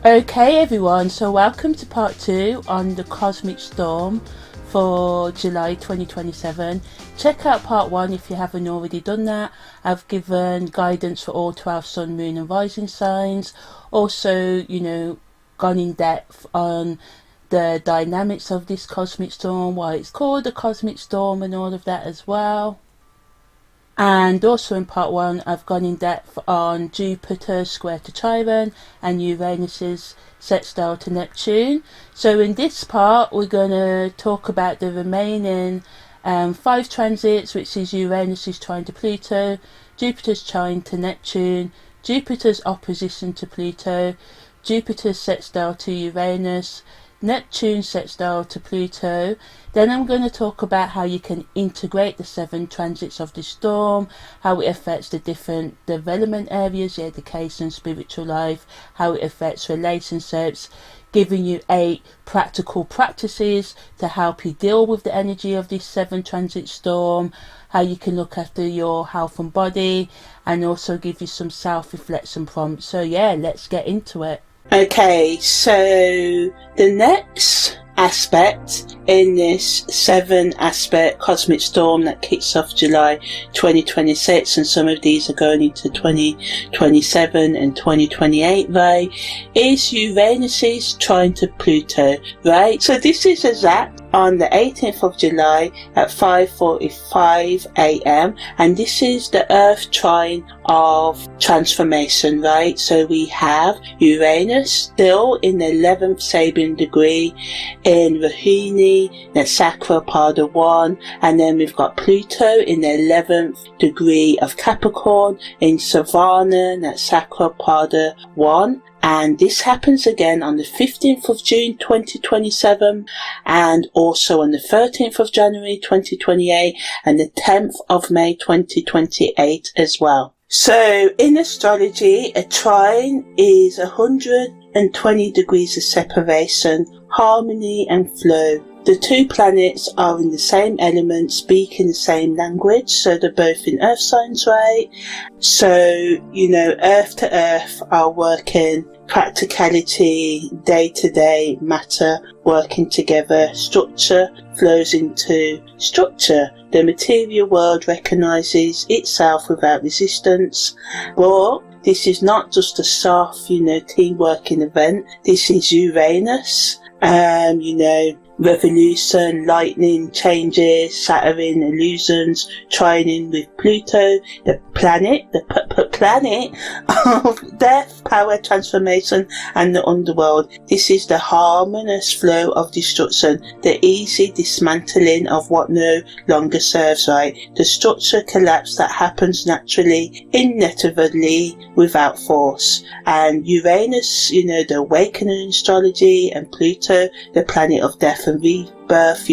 Okay everyone, so welcome to part 2 on the cosmic storm for July 2027. Check out part 1 if you haven't already done that. I've given guidance for all 12 sun, moon and rising signs. Also, gone in depth on the dynamics of this cosmic storm, why it's called a cosmic storm and all of that as well. And also in part 1 I've gone in depth on Jupiter square to Trine and Uranus's sextile to Neptune. So in this part we're going to talk about the remaining 5 transits, which is Uranus's trine to Pluto, Jupiter's trine to Neptune, Jupiter's opposition to Pluto, Jupiter's sextile to Uranus, Neptune sextile to Pluto. Then I'm going to talk about how you can integrate the 7 transits of the storm, how it affects the different development areas, your education, spiritual life, how it affects relationships, giving you 8 practical practices to help you deal with the energy of this 7 transit storm, how you can look after your health and body, and also give you some self-reflection prompts. So yeah, let's get into it. Okay, so the next aspect in this 7 aspect cosmic storm that kicks off July 2026, and some of these are going into 2027 and 2028, right, is Uranus's trine to Pluto, right? So this is exact on the 18th of July at 5:45 a.m. and this is the Earth trine of transformation, right? So we have Uranus still in the 11th Sabian degree in Rohini, the Sacropada 1, and then we've got Pluto in the 11th degree of Capricorn in Savannah, that's Sacropada 1. And this happens again on the 15th of June 2027 and also on the 13th of January 2028 and the 10th of May 2028 as well. So in astrology, a trine is 120 degrees of separation, harmony and flow. The 2 planets are in the same element, speaking the same language, so they're both in earth signs, right? So, earth to earth are working, practicality, day-to-day matter working together, structure flows into structure. The material world recognizes itself without resistance, but this is not just a soft, team working event. This is Uranus, revolution, lightning, changes, shattering, illusions, trining with Pluto, the planet of death, power, transformation, and the underworld. This is the harmonious flow of destruction, the easy dismantling of what no longer serves, right? The structure collapse that happens naturally, inevitably, without force. And Uranus, the awakening in astrology, and Pluto, the planet of death and rebirth,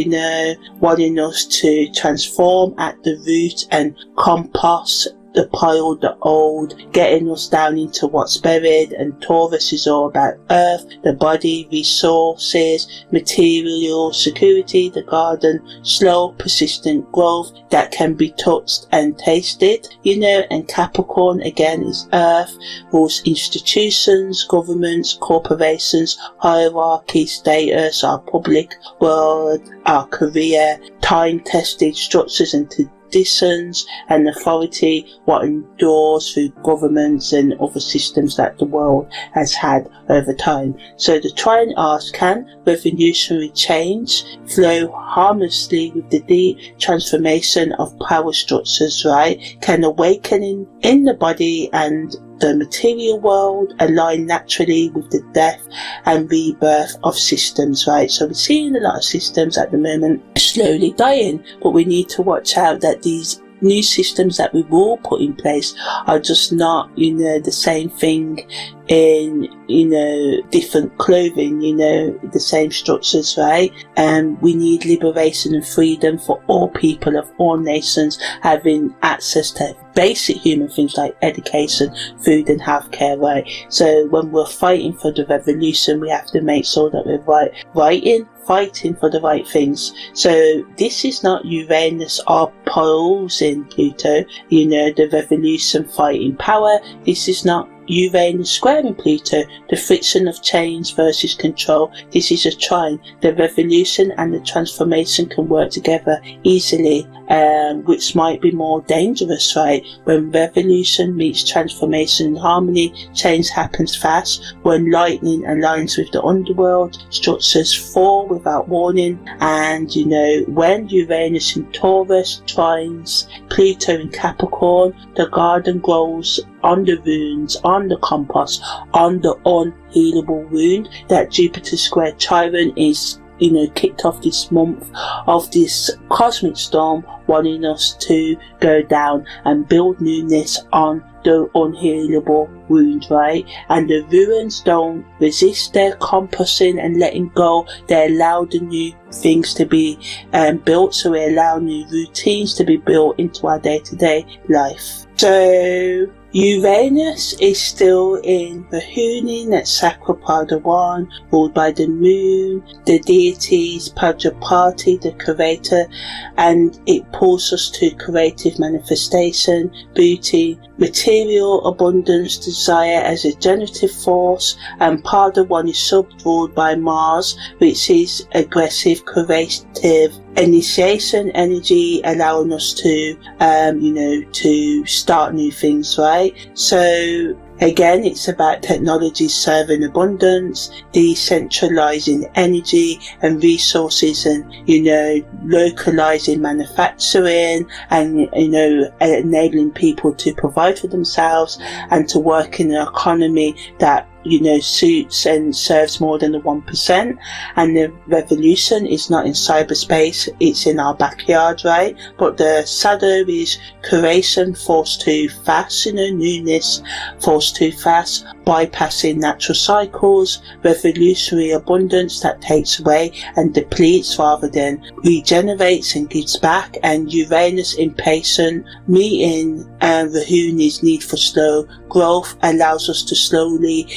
wanting us to transform at the root and compost the pile, the old, getting us down into what's buried. And Taurus is all about earth, the body, resources, material, security, the garden, slow, persistent growth that can be touched and tasted, and Capricorn again is earth, rules institutions, governments, corporations, hierarchy, status, our public world, our career, time-tested structures and traditions and authority, what endures through governments and other systems that the world has had over time. So the trine asks, can revolutionary change flow harmlessly with the deep transformation of power structures, right? Can awakening in the body and the material world align naturally with the death and rebirth of systems, right? So we're seeing a lot of systems at the moment slowly dying, but we need to watch out that these new systems that we will put in place are just not, the same thing in, different clothing, the same structures, right? And we need liberation and freedom for all people of all nations having access to basic human things like education, food and healthcare, right? So when we're fighting for the revolution, we have to make sure that we're fighting for the right things. So this is not Uranus opposing Pluto, the revolution fighting power. This is not Uranus squaring Pluto, the friction of change versus control. This is a trine. The revolution and the transformation can work together easily, which might be more dangerous, right? When revolution meets transformation and harmony, change happens fast. When lightning aligns with the underworld, structures fall without warning. And when Uranus in Taurus trines Pluto in Capricorn, the garden grows on the runes, on the compost, on the unhealable wound. That Jupiter square Trine is kicked off this month of this cosmic storm, wanting us to go down and build newness on the unhealable wound, right? And the ruins don't resist their composting and letting go. They allow the new things to be built, so we allow new routines to be built into our day-to-day life. So Uranus is still in Rahuni, Natsakra Pada 1, ruled by the moon, the deities, Prajapati, the creator, and it pulls us to creative manifestation, beauty, material abundance, desire as a generative force, and Pada 1 is sub-ruled by Mars, which is aggressive, creative, initiation energy, allowing us to to start new things, right? So again, it's about technology serving abundance, decentralizing energy and resources, and localizing manufacturing, and enabling people to provide for themselves and to work in an economy that suits and serves more than the 1%. And the revolution is not in cyberspace, it's in our backyard, right? But the shadow is creation forced too fast, newness forced too fast, bypassing natural cycles, revolutionary abundance that takes away and depletes rather than regenerates and gives back. And Uranus impatient, meeting Rahuni's need for slow growth allows us to slowly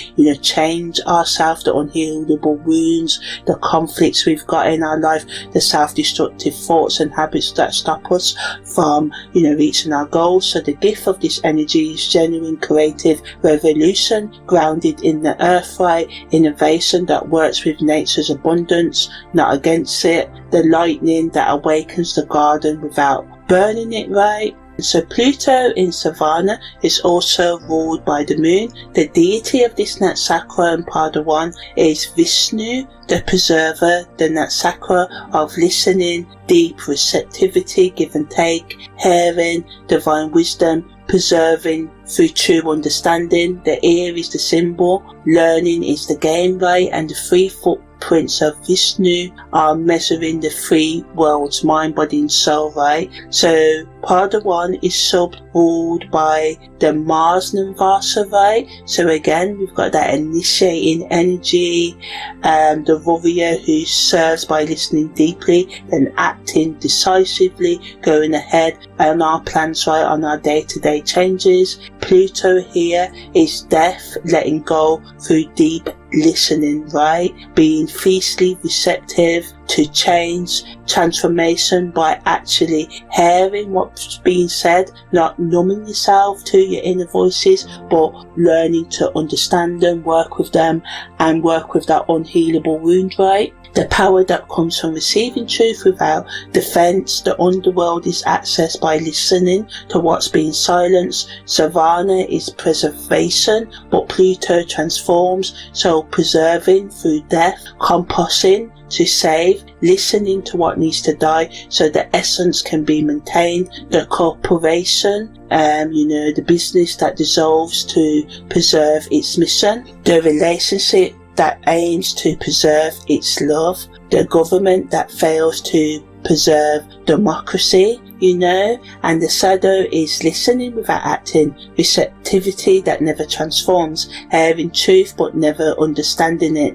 change ourselves, the unhealable wounds, the conflicts we've got in our life, the self-destructive thoughts and habits that stop us from reaching our goals. So the gift of this energy is genuine creative revolution grounded in the earth, right? Innovation that works with nature's abundance, not against it. The lightning that awakens the garden without burning it, right? So Pluto in Savannah is also ruled by the moon. The deity of this Natsakra and Pada 1 is Vishnu, the preserver, the Natsakra of listening, deep receptivity, give and take, hearing, divine wisdom, preserving through true understanding. The ear is the symbol, learning is the game, right? And the 3 footprints of Vishnu are measuring the 3 worlds, mind, body and soul, right? So Pada 1 is sub-ruled by the Mars Navasa, right? So again, we've got that initiating energy, the warrior who serves by listening deeply and acting decisively, going ahead on our plans, right, on our day-to-day changes. Pluto here is death, letting go through deep listening, right? Being fiercely receptive to change, transformation by actually hearing what's being said, not numbing yourself to your inner voices, but learning to understand them, work with them, and work with that unhealable wound, right? The power that comes from receiving truth without defense. The underworld is accessed by listening to what's being silenced. Savannah is preservation, but Pluto transforms, so preserving through death, composting to save, listening to what needs to die so the essence can be maintained. The corporation, the business that dissolves to preserve its mission. The relationship that aims to preserve its love. The government that fails to preserve democracy, and the shadow is listening without acting, receptivity that never transforms, hearing truth but never understanding it,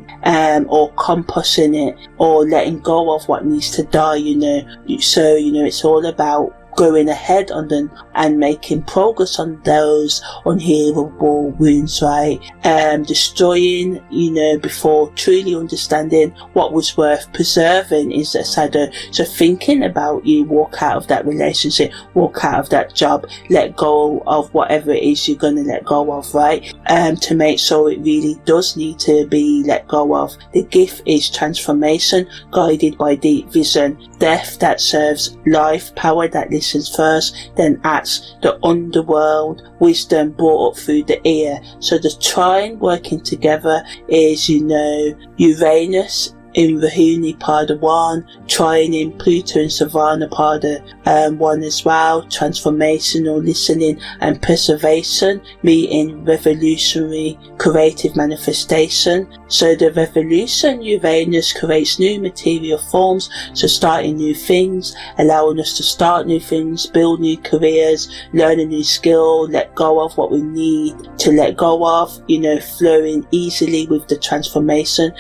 or composting it, or letting go of what needs to die, So, it's all about going ahead on them and making progress on those unhealable wounds, right? Destroying, before truly understanding what was worth preserving is a shadow. So thinking about you walk out of that relationship, walk out of that job, let go of whatever it is you're going to let go of, right? To make sure it really does need to be let go of. The gift is transformation, guided by deep vision, death that serves life, power that listens first, then acts, the underworld, wisdom brought up through the ear. So the trine working together is, Uranus in Rahuni Pada 1, Trine in Pluto and Savannah Pada 1 as well, transformational listening and preservation, meeting revolutionary creative manifestation. So the revolution, Uranus creates new material forms, so starting new things, allowing us to start new things, build new careers, learn a new skill, let go of what we need to let go of, flowing easily with the transformation.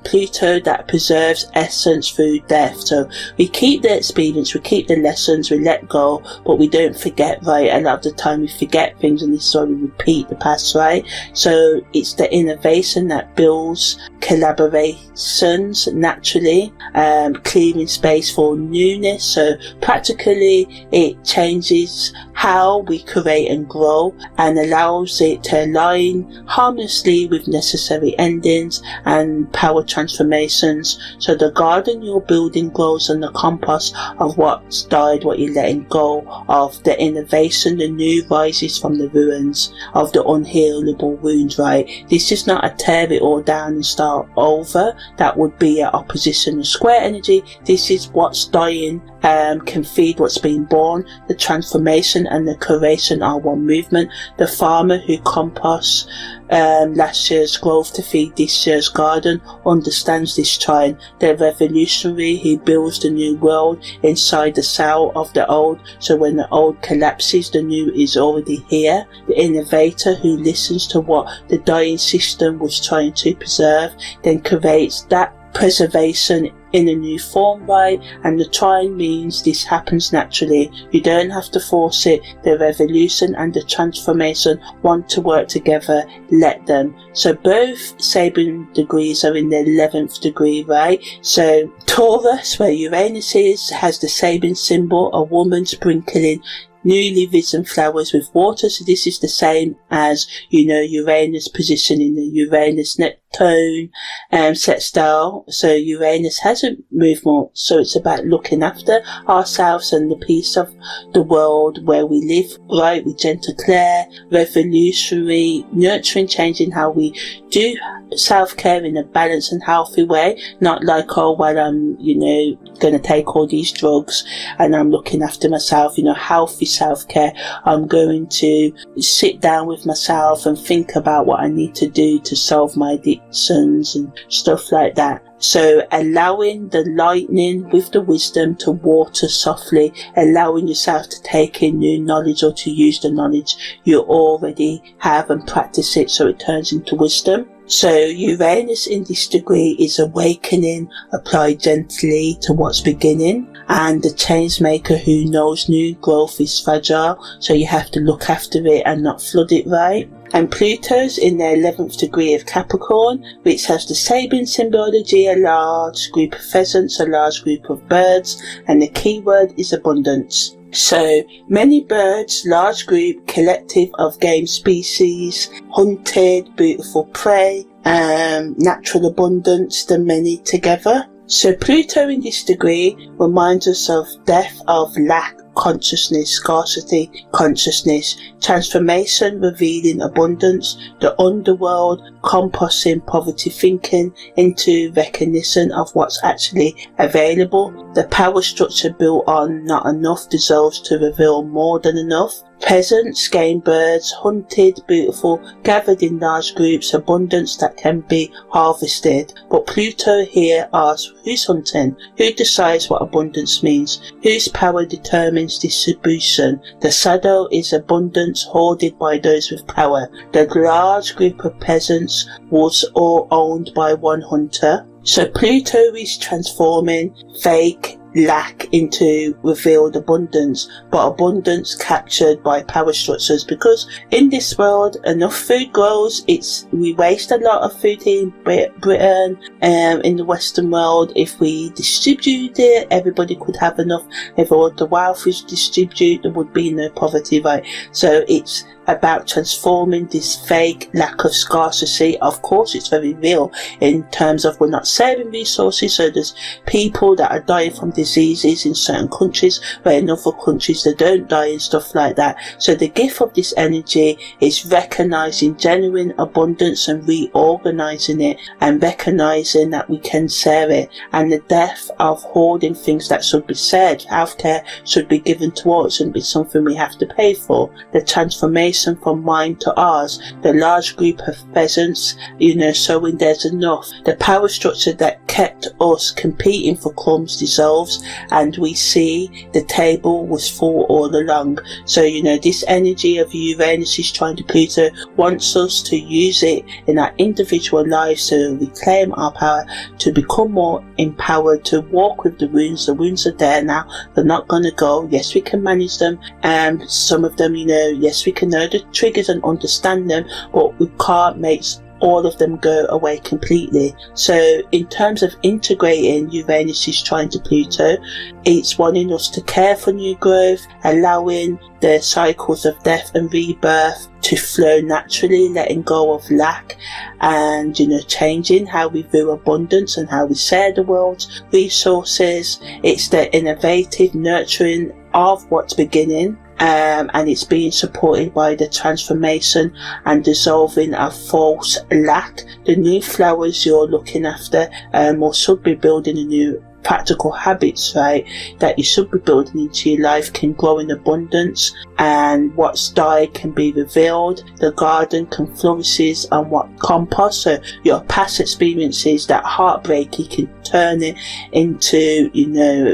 Pluto that preserves essence through death. So we keep the experience, we keep the lessons, we let go, but we don't forget, right? A lot of the time we forget things, and this is why we repeat the past, right? So it's the innovation that builds collaborations naturally, clearing space for newness. So practically it changes how we create and grow and allows it to align harmlessly with necessary endings and power transformations. So the garden you're building grows on the compass of what's died, what you're letting go of. The innovation, the new rises from the ruins of the unhealable wounds, right? This is not a tear it all down and start over. That would be an opposition of square energy. This is what's dying can feed what's being born. The transformation and the creation are one movement. The farmer who composts last year's growth to feed this year's garden understands this trine. The revolutionary who builds the new world inside the cell of the old, so when the old collapses, the new is already here. The innovator who listens to what the dying system was trying to preserve, then creates that preservation in a new form, right? And the trine means this happens naturally. You don't have to force it. The revolution and the transformation want to work together. Let them. So both Sabin degrees are in the 11th degree, right? So Taurus, where Uranus is, has the Sabin symbol, a woman sprinkling newly risen flowers with water. So this is the same as, Uranus position in the Uranus Neptune sextile. So Uranus hasn't moved more, so it's about looking after ourselves and the peace of the world where we live, right? With gentle care, revolutionary, nurturing, changing how we do self-care in a balanced and healthy way. Not like, while I'm, going to take all these drugs and I'm looking after myself, healthy self-care. I'm going to sit down with myself and think about what I need to do to solve my addictions and stuff like that. So allowing the lightning with the wisdom to water softly, allowing yourself to take in new knowledge or to use the knowledge you already have and practice it so it turns into wisdom. So Uranus in this degree is awakening, applied gently to what's beginning, and the change maker who knows new growth is fragile, so you have to look after it and not flood it, right? And Pluto's in the 11th degree of Capricorn, which has the Sabin symbology, a large group of pheasants, a large group of birds, and the key word is abundance. So many birds, large group, collective of game species, hunted, beautiful prey, natural abundance, the many together. So Pluto in this degree reminds us of death, of lack, consciousness, scarcity, consciousness, transformation, revealing abundance, the underworld, composting poverty thinking into recognition of what's actually available. The power structure built on not enough dissolves to reveal more than enough. Peasants, game birds, hunted, beautiful, gathered in large groups, abundance that can be harvested. But Pluto here asks, who's hunting? Who decides what abundance means? Whose power determines distribution? The shadow is abundance hoarded by those with power. The large group of peasants was all owned by one hunter. So Pluto is transforming fake lack into revealed abundance, but abundance captured by power structures, because in this world enough food grows. We waste a lot of food here in Britain, in the Western world. If we distribute it, everybody could have enough. If all the wealth is distributed, there would be no poverty, right? So it's about transforming this fake lack of scarcity. Of course, it's very real in terms of we're not saving resources, so there's people that are dying from diseases in certain countries, but in other countries they don't die and stuff like that. So the gift of this energy is recognizing genuine abundance and reorganizing it, and recognizing that we can share it, and the death of hoarding things that should be shared. Healthcare should be given to us, it shouldn't be something we have to pay for. The transformation from mine to ours, the large group of peasants, showing there's enough. The power structure that kept us competing for crumbs dissolves, and we see the table was full all along. So this energy of Uranus is trying to Pluto wants us to use it in our individual lives to reclaim our power, to become more empowered, to walk with the wounds. The wounds are there now, they're not going to go. Yes, we can manage them, and some of them, yes, we can know the triggers and understand them, but we can't make all of them go away completely. So in terms of integrating Uranus is trying to Pluto, it's wanting us to care for new growth, allowing the cycles of death and rebirth to flow naturally, letting go of lack, and changing how we view abundance and how we share the world's resources. It's the innovative nurturing of what's beginning, and it's being supported by the transformation and dissolving of false lack. The new flowers you're looking after, or should be building a new practical habits, right, that you should be building into your life, can grow in abundance, and what's died can be revealed. The garden can flourish on what compost. So your past experiences, that heartbreak, you can turn it into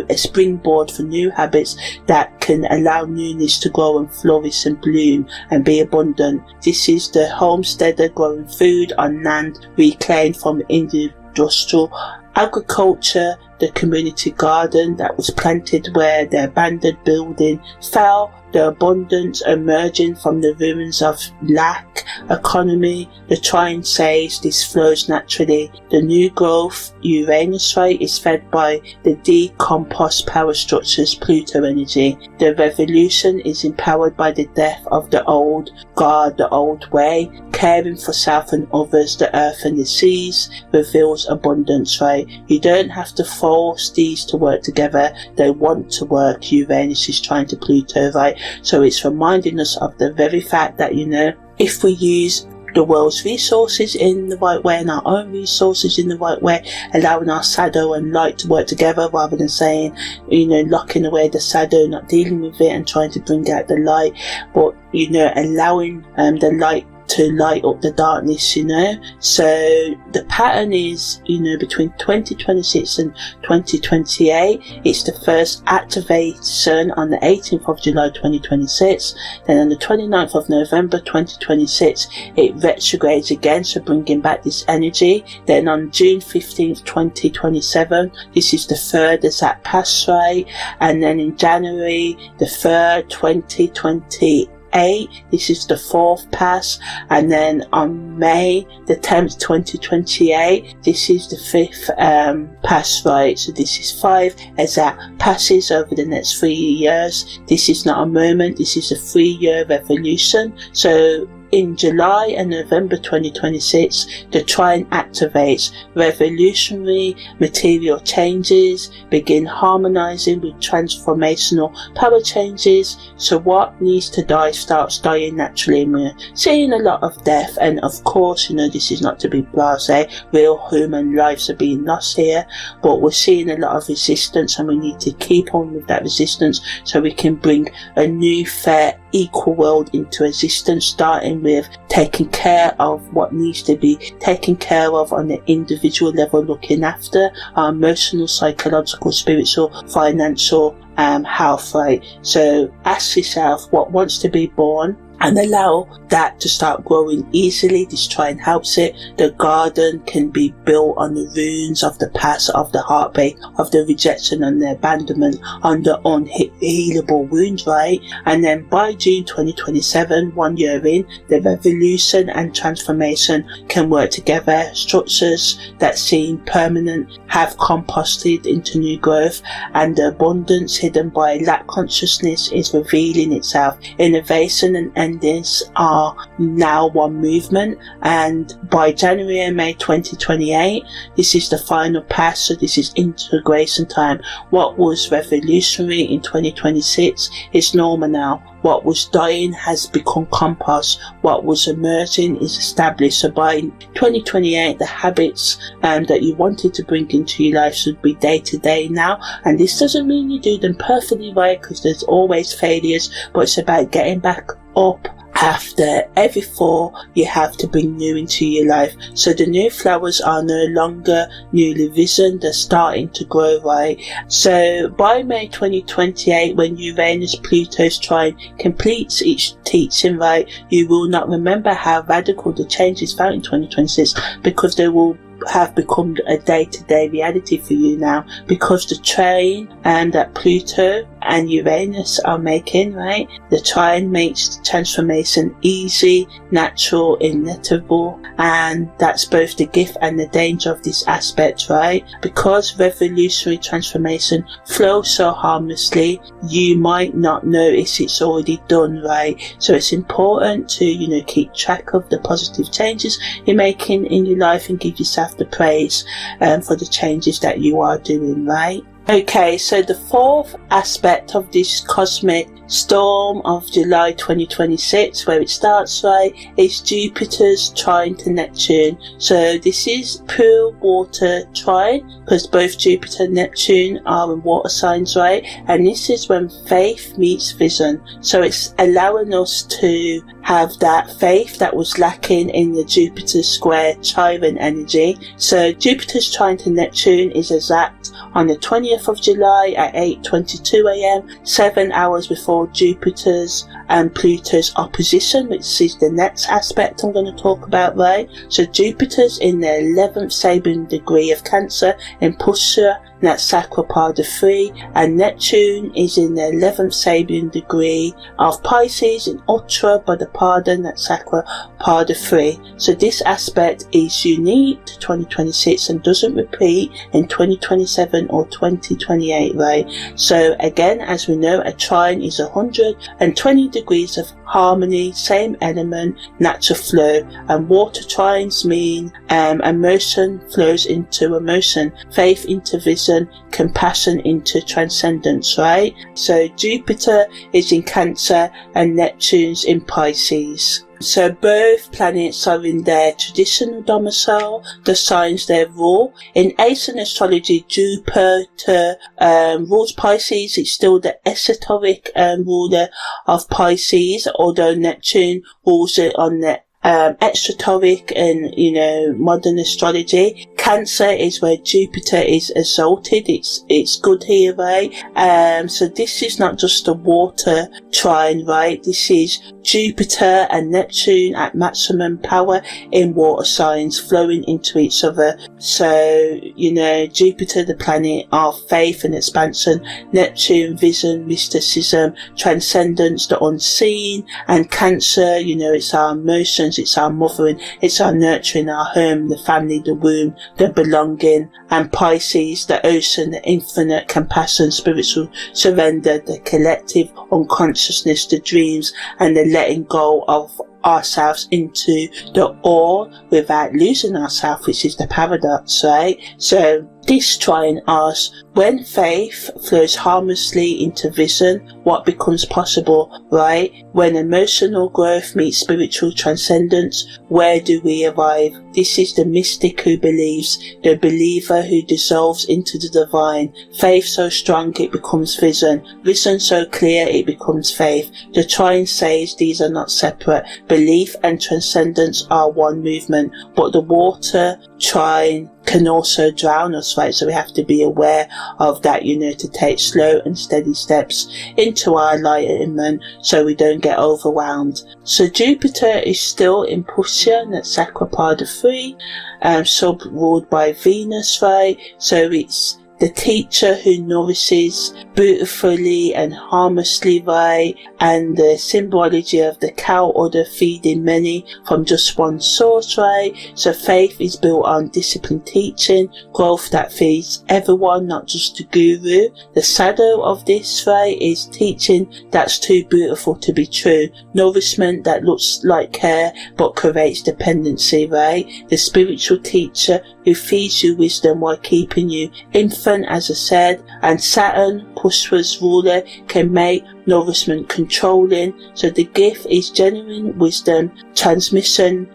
a springboard for new habits that can allow newness to grow and flourish and bloom and be abundant. This is the homesteader growing food on land reclaimed from industrial agriculture, the community garden that was planted where the abandoned building fell, the abundance emerging from the ruins of lack economy. The Trine says this flows naturally. The new growth, Uranus, right, is fed by the decomposed power structures, Pluto energy. The revolution is empowered by the death of the old guard, the old way. Caring for self and others, the earth and the seas, reveals abundance, right? You don't have to force these to work together. They want to work. Uranus is trying to Pluto, right? So it's reminding us of the very fact that, if we use the world's resources in the right way and our own resources in the right way, allowing our shadow and light to work together rather than saying, locking away the shadow, not dealing with it and trying to bring out the light, but, allowing the light to light up the darkness, So the pattern is, between 2026 and 2028, it's the first activation on the 18th of July 2026, then on the 29th of November 2026 it retrogrades again, so bringing back this energy. Then on June 15th 2027, this is the third exact pass, right? And then in January the 3rd 2028, this is the fourth pass, and then on May the 10th 2028, this is the fifth pass, right? So this is 5 as that passes over the next 3 years. This is not a moment, this is a 3-year revolution. So in July and November 2026, the Trine activates. Revolutionary material changes begin harmonizing with transformational power changes. So what needs to die starts dying naturally, and we're seeing a lot of death. And of course, this is not to be blasé, real human lives are being lost here, but we're seeing a lot of resistance, and we need to keep on with that resistance so we can bring a new, fair, equal world into existence, starting with taking care of what needs to be taken care of on the individual level, looking after our emotional, psychological, spiritual, financial health, right? So ask yourself what wants to be born and allow that to start growing easily. This trine helps it. The garden can be built on the runes of the past, of the heartbreak, of the rejection and the abandonment, on the unhealable wound, right? And then by June 2027, 1 year in, the revolution and transformation can work together. Structures that seem permanent have composted into new growth, and the abundance hidden by lack consciousness is revealing itself. Innovation and endings are now one movement, and by January and May 2028, this is the final pass. So this is integration time. What was revolutionary in 2026 is normal now. What was dying has become compost. What was emerging is established. So by 2028, the habits that you wanted to bring into your life should be day to day now. And this doesn't mean you do them perfectly right, because there's always failures, but it's about getting back up. After every fall, you have to bring new into your life. So the new flowers are no longer newly risen, they're starting to grow, right? So by May 2028, when Uranus Pluto's trine completes its teaching, right, you will not remember how radical the changes felt in 2026, because they will have become a day-to-day reality for you now, because the trine and that Pluto and Uranus are making, right? The trine makes the transformation easy, natural, inevitable, and that's both the gift and the danger of this aspect, right? Because revolutionary transformation flows so harmlessly, you might not notice it's already done, right? So it's important to, keep track of the positive changes you're making in your life and give yourself the praise for the changes that you are doing, right? Okay, so the fourth aspect of this cosmic storm of July 2026, where it starts, right, is Jupiter's trine to Neptune. So this is pure water trine, because both Jupiter and Neptune are in water signs, right? And this is when faith meets vision. So it's allowing us to have that faith that was lacking in the Jupiter square Chiron energy. So Jupiter's trine to Neptune is exact on the 20th of July at 8:22 a.m, 7 hours before Jupiter's and Pluto's opposition, which is the next aspect I'm going to talk about, right? So Jupiter's in the 11th Sabian degree of Cancer in Pusha, that's Sacra Pada 3, and Neptune is in the 11th Sabian degree of Pisces in Uttra Pada, that's Sacra Pada 3. So this aspect is unique to 2026 and doesn't repeat in 2027 or 2028, right? So again, as we know, a trine is 120 degrees of harmony, same element, natural flow, and water trines mean emotion flows into emotion, faith into vision, compassion into transcendence, right? So Jupiter is in Cancer and Neptune's in Pisces. So both planets are in their traditional domicile, the signs they rule. In ancient astrology, Jupiter rules Pisces. It's still the esoteric ruler of Pisces, although Neptune rules it on the extratoric and modern astrology. Cancer is where Jupiter is exalted. It's good here, right? So this is not just a water trine, right? This is Jupiter and Neptune at maximum power in water signs flowing into each other. So Jupiter, the planet of faith and expansion, Neptune, vision, mysticism, transcendence, the unseen, and Cancer, it's our emotions, it's our mothering, it's our nurturing, our home, the family, the womb, the belonging, and Pisces, the ocean, the infinite compassion, spiritual surrender, the collective unconsciousness, the dreams, and the letting go of ourselves into the all without losing ourselves, which is the paradox, right? So this trine asks, when faith flows harmlessly into vision, what becomes possible, right? When emotional growth meets spiritual transcendence, where do we arrive? This is the mystic who believes, the believer who dissolves into the divine. Faith so strong it becomes vision. Vision so clear it becomes faith. The trine says these are not separate. Belief and transcendence are one movement, but the water trine can also drown us, right? So we have to be aware of that, to take slow and steady steps into our enlightenment so we don't get overwhelmed. So Jupiter is still in Pusya, that's Sakrapada 3, sub-ruled by Venus, right? So it's the teacher who nourishes beautifully and harmlessly, right? And the symbology of the cow udder feeding many from just one source, right? So faith is built on disciplined teaching, growth that feeds everyone, not just the guru. The shadow of this, right, is teaching that's too beautiful to be true. Nourishment that looks like care but creates dependency, right? The spiritual teacher who feeds you wisdom while keeping you infant, as I said. And Saturn, Pushpa's ruler, can make nourishment controlling. So the gift is genuine wisdom, transmission,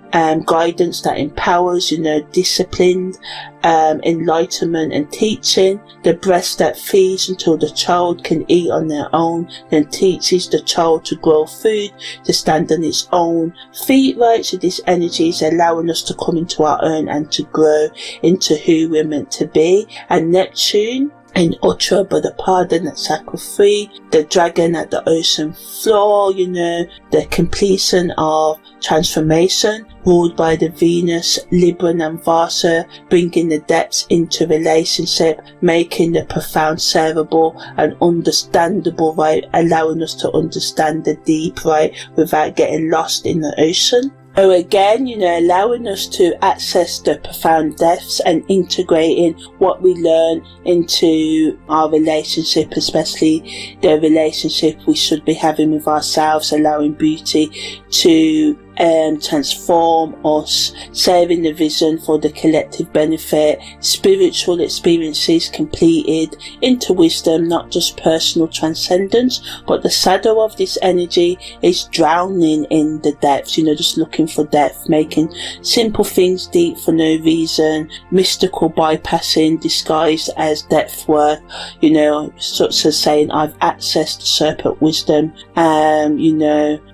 guidance that empowers, disciplined, enlightenment and teaching. The breast that feeds until the child can eat on their own, then teaches the child to grow food, to stand on its own feet, right? So this energy is allowing us to come into our own and to grow into who we're meant to be. And Neptune in Uttarabhadra, that's Sakra 3, the dragon at the ocean floor, the completion of transformation, ruled by the Venus, Libra and Vasa, bringing the depths into relationship, making the profound shareable and understandable, right, allowing us to understand the deep, right, without getting lost in the ocean. So again, allowing us to access the profound depths and integrating what we learn into our relationship, especially the relationship we should be having with ourselves, allowing beauty to transform us, serving the vision for the collective benefit, spiritual experiences completed into wisdom, not just personal transcendence. But the shadow of this energy is drowning in the depths, just looking for depth, making simple things deep for no reason, mystical bypassing disguised as depth work, such as saying I've accessed serpent wisdom,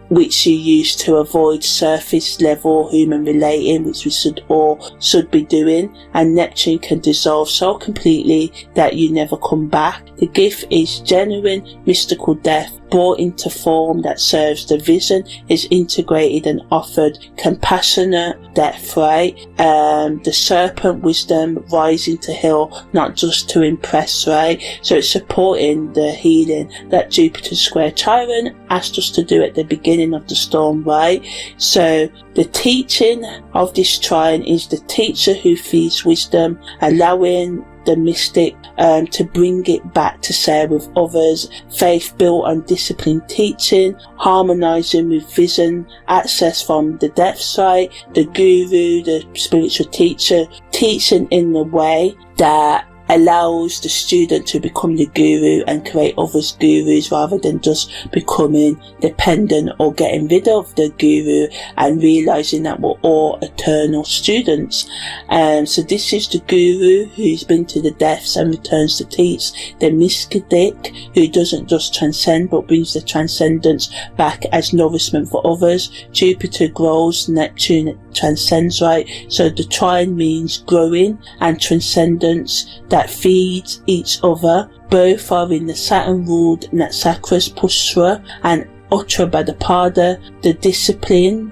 which you use to avoid surface level human relating, which we should be doing. And Neptune can dissolve so completely that you never come back. The gift is genuine mystical depth brought into form that serves the vision, is integrated and offered compassionate depth, right? The serpent wisdom rising to heal, not just to impress, right? So it's supporting the healing that Jupiter square Chiron asked us to do at the beginning of the storm, right? So the teaching of this trine is the teacher who feeds wisdom, allowing the mystic to bring it back to share with others. Faith built on disciplined teaching, harmonizing with vision, access from the depth side. The guru, the spiritual teacher, teaching in the way that allows the student to become the guru and create others gurus, rather than just becoming dependent or getting rid of the guru, and realizing that we're all eternal students. So this is the guru who's been to the depths and returns to teach, the mystic who doesn't just transcend but brings the transcendence back as nourishment for others. Jupiter grows, Neptune transcends, right? So the trine means growing and transcendence that feeds each other. Both are in the Saturn ruled Natsakra's Pushra and Uttarabhadra, the discipline,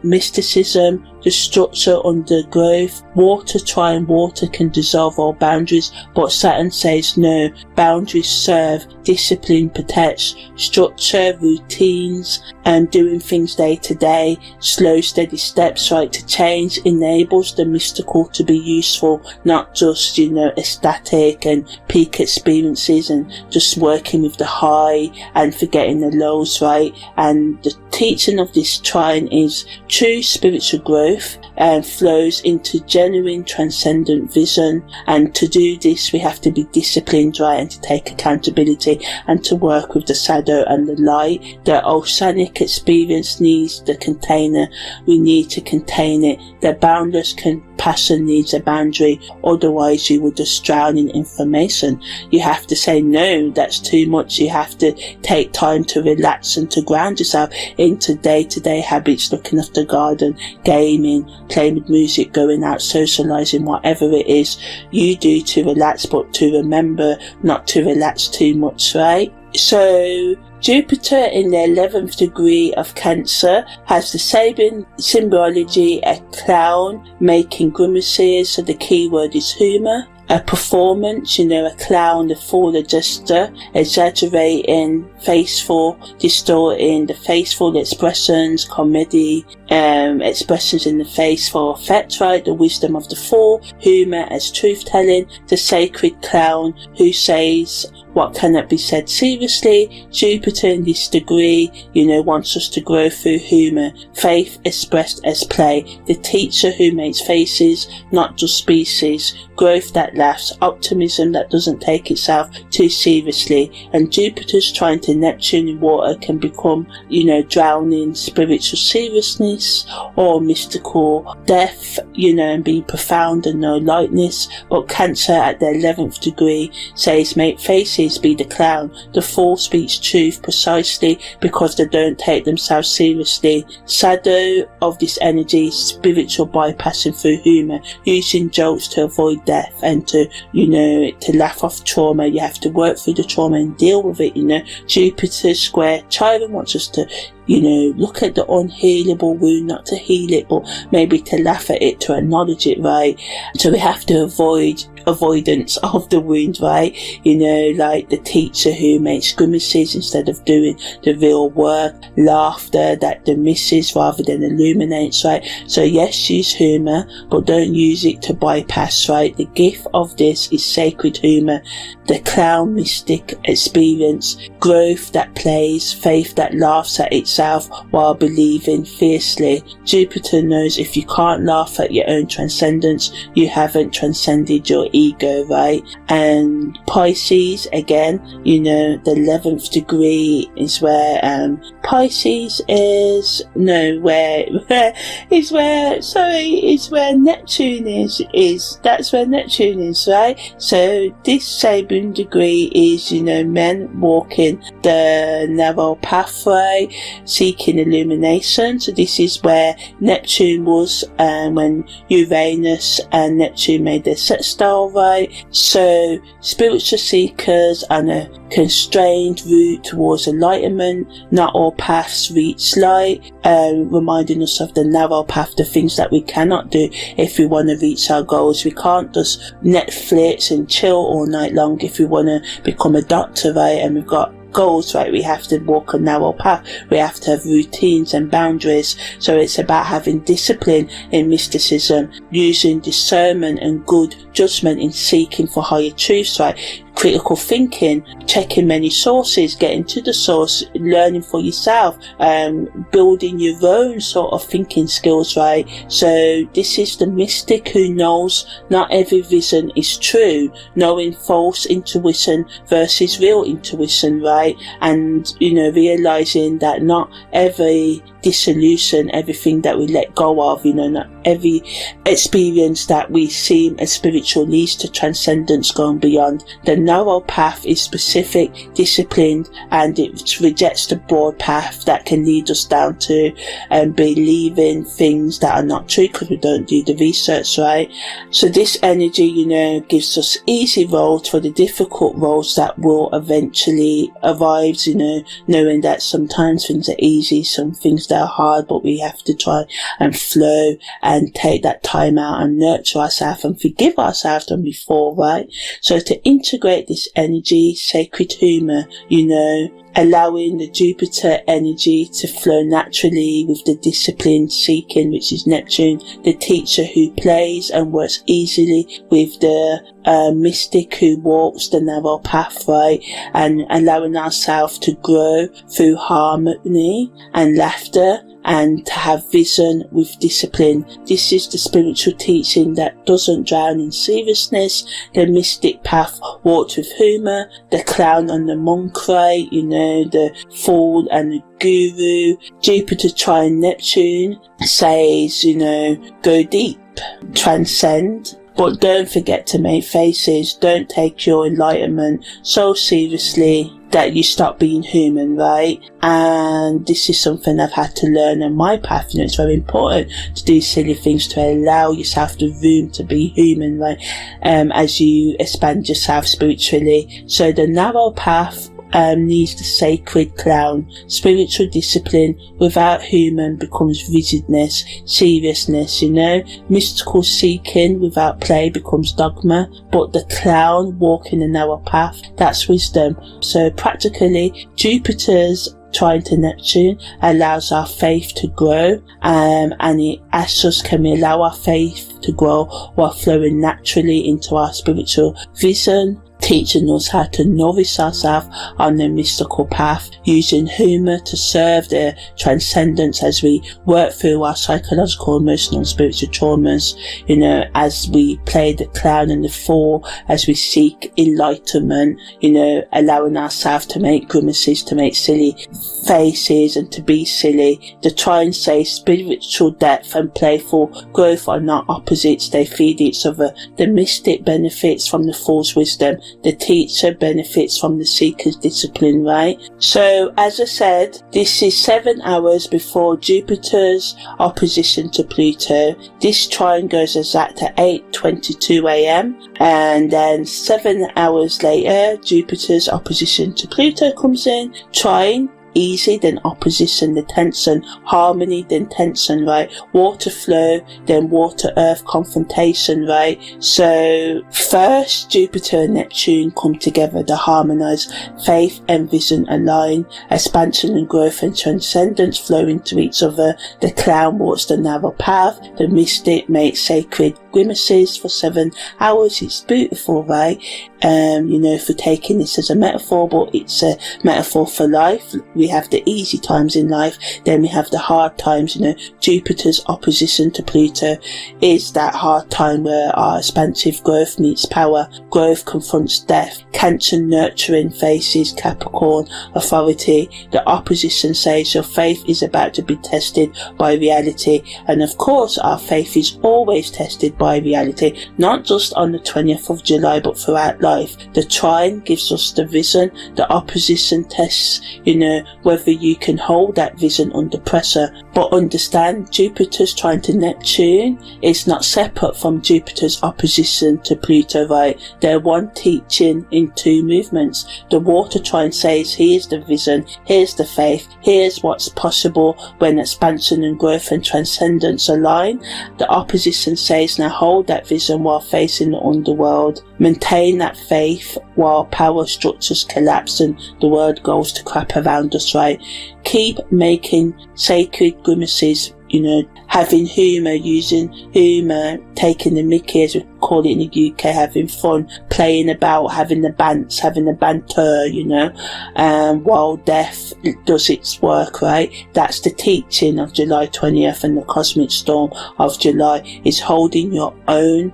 mysticism, the structure under growth. Water, trine, water can dissolve all boundaries, but Saturn says no. Boundaries serve, discipline protects, structure, routines, and doing things day to day, slow steady steps, right, to change enables the mystical to be useful, not just, ecstatic and peak experiences and just working with the high and forgetting the lows, right? And the teaching of this trine is true spiritual growth and flows into genuine transcendent vision. And to do this, we have to be disciplined, right, and to take accountability and to work with the shadow and the light. The oceanic experience needs the container. We need to contain it. The boundless can passion needs a boundary, otherwise you will just drown in information. You have to say no, that's too much. You have to take time to relax and to ground yourself into day-to-day habits, looking after the garden, gaming, playing with music, going out, socializing, whatever it is you do to relax, but to remember not to relax too much, right? So Jupiter in the 11th degree of Cancer has the same symbology, a clown making grimaces, so the key word is humour. A performance, a clown, the fool, the jester, exaggerating, faceful, distorting the faceful expressions, comedy, expressions in the face for effect, right? The wisdom of the fool, humour as truth-telling, the sacred clown who says what cannot be said seriously. Jupiter in this degree, wants us to grow through humour, faith expressed as play, the teacher who makes faces, not just species, growth that laughs, optimism that doesn't take itself too seriously. And Jupiter's trying to Neptune in water can become, drowning spiritual seriousness or mystical depth, and being profound and no lightness. But Cancer at the 11th degree says make faces, be the clown. The fool speaks truth precisely because they don't take themselves seriously. Shadow of this energy, spiritual bypassing through humour, using jokes to avoid death and to laugh off trauma. You have to work through the trauma and deal with it. Jupiter square Chiron wants us to look at the unhealable wound, not to heal it, but maybe to laugh at it, to acknowledge it, right? So we have to avoidance of the wound, right? Like the teacher who makes grimaces instead of doing the real work, laughter that dismisses rather than illuminates, right? So yes, use humour, but don't use it to bypass, right? The gift of this is sacred humour, the clown mystic experience, growth that plays, faith that laughs at itself while believing fiercely. Jupiter knows if you can't laugh at your own transcendence, you haven't transcended your ego, right? And Pisces, again, the 11th degree is where Pisces is where Neptune is. That's where Neptune is, right? So this same degree is, men walking the narrow pathway, seeking illumination. So this is where Neptune was when Uranus and Neptune made their sextile, right? So spiritual seekers on a constrained route towards enlightenment. Not all paths reach light, reminding us of the narrow path, the things that we cannot do if we want to reach our goals. We can't just Netflix and chill all night long if we want to become a doctor, right? And we've got goals, right? We have to walk a narrow path. We have to have routines and boundaries. So it's about having discipline in mysticism, using discernment and good judgment in seeking for higher truths, right? Critical thinking, checking many sources, getting to the source, learning for yourself, building your own sort of thinking skills, right? So this is the mystic who knows not every vision is true, knowing false intuition versus real intuition, right? And realizing that not every dissolution, everything that we let go of, not every experience that we seem as spiritual leads to transcendence, going beyond. The narrow path is specific, disciplined, and it rejects the broad path that can lead us down to believing things that are not true because we don't do the research, right? So this energy, gives us easy roads for the difficult roads that will eventually arrive, knowing that sometimes things are easy, some things that are hard, but we have to try and flow and take that time out and nurture ourselves and forgive ourselves than before, right? So to integrate this energy, sacred humour, allowing the Jupiter energy to flow naturally with the discipline seeking, which is Neptune, the teacher who plays and works easily with the mystic who walks the narrow path, right? And allowing ourselves to grow through harmony and laughter and to have vision with discipline. This is the spiritual teaching that doesn't drown in seriousness. The mystic path walked with humour, the clown and the monk, right? The fool and the guru. Jupiter, Trine, Neptune says, go deep, transcend. But don't forget to make faces. Don't take your enlightenment so seriously that you stop being human, right? And this is something I've had to learn on my path. It's very important to do silly things to allow yourself the room to be human, right? As you expand yourself spiritually. So the narrow path needs the sacred clown. Spiritual discipline without human becomes rigidness, seriousness, Mystical seeking without play becomes dogma, but the clown walking the narrow path, that's wisdom. So practically, Jupiter's Trine to Neptune allows our faith to grow, and it asks us, can we allow our faith to grow while flowing naturally into our spiritual vision, teaching us how to nourish ourselves on the mystical path, using humour to serve the transcendence as we work through our psychological, emotional and spiritual traumas, as we play the clown and the fool, as we seek enlightenment, allowing ourselves to make grimaces, to make silly faces and to be silly. The Trine says spiritual depth and playful growth are not opposites, they feed each other. The mystic benefits from the fool's wisdom, the teacher benefits from the seeker's discipline, right? So as I said, this is 7 hours before Jupiter's opposition to Pluto. This trine goes exact at 8:22 a.m. and then 7 hours later Jupiter's opposition to Pluto comes in. Trine, easy, then opposition, the tension, harmony, then tension, right? Water flow, then water earth confrontation, right? So first Jupiter and Neptune come together to harmonize. Faith and vision align, expansion and growth and transcendence flow into each other. The clown walks the narrow path, the mystic makes sacred grimaces for 7 hours. It's beautiful, right? If we're taking this as a metaphor, but it's a metaphor for life. We have the easy times in life, then we have the hard times. Jupiter's opposition to Pluto is that hard time where our expansive growth meets power. Growth confronts death. Cancer nurturing faces Capricorn authority. The opposition says your faith is about to be tested by reality, and of course our faith is always tested by reality, not just on the 20th of July but throughout life. The trine gives us the vision, the opposition tests whether you can hold that vision under pressure. But understand, Jupiter's trine to Neptune is not separate from Jupiter's opposition to Pluto, right? They're one teaching in two movements. The water trine says here's the vision, here's the faith, here's what's possible when expansion and growth and transcendence align. The opposition says now hold that vision while facing the underworld. Maintain that faith while power structures collapse and the world goes to crap around us, right? Keep making sacred grimaces, having humour, using humour, taking the mickey as we call it in the UK, having fun, playing about, having the banter, while death does its work, right? That's the teaching of July 20th, and the cosmic storm of July is holding your own,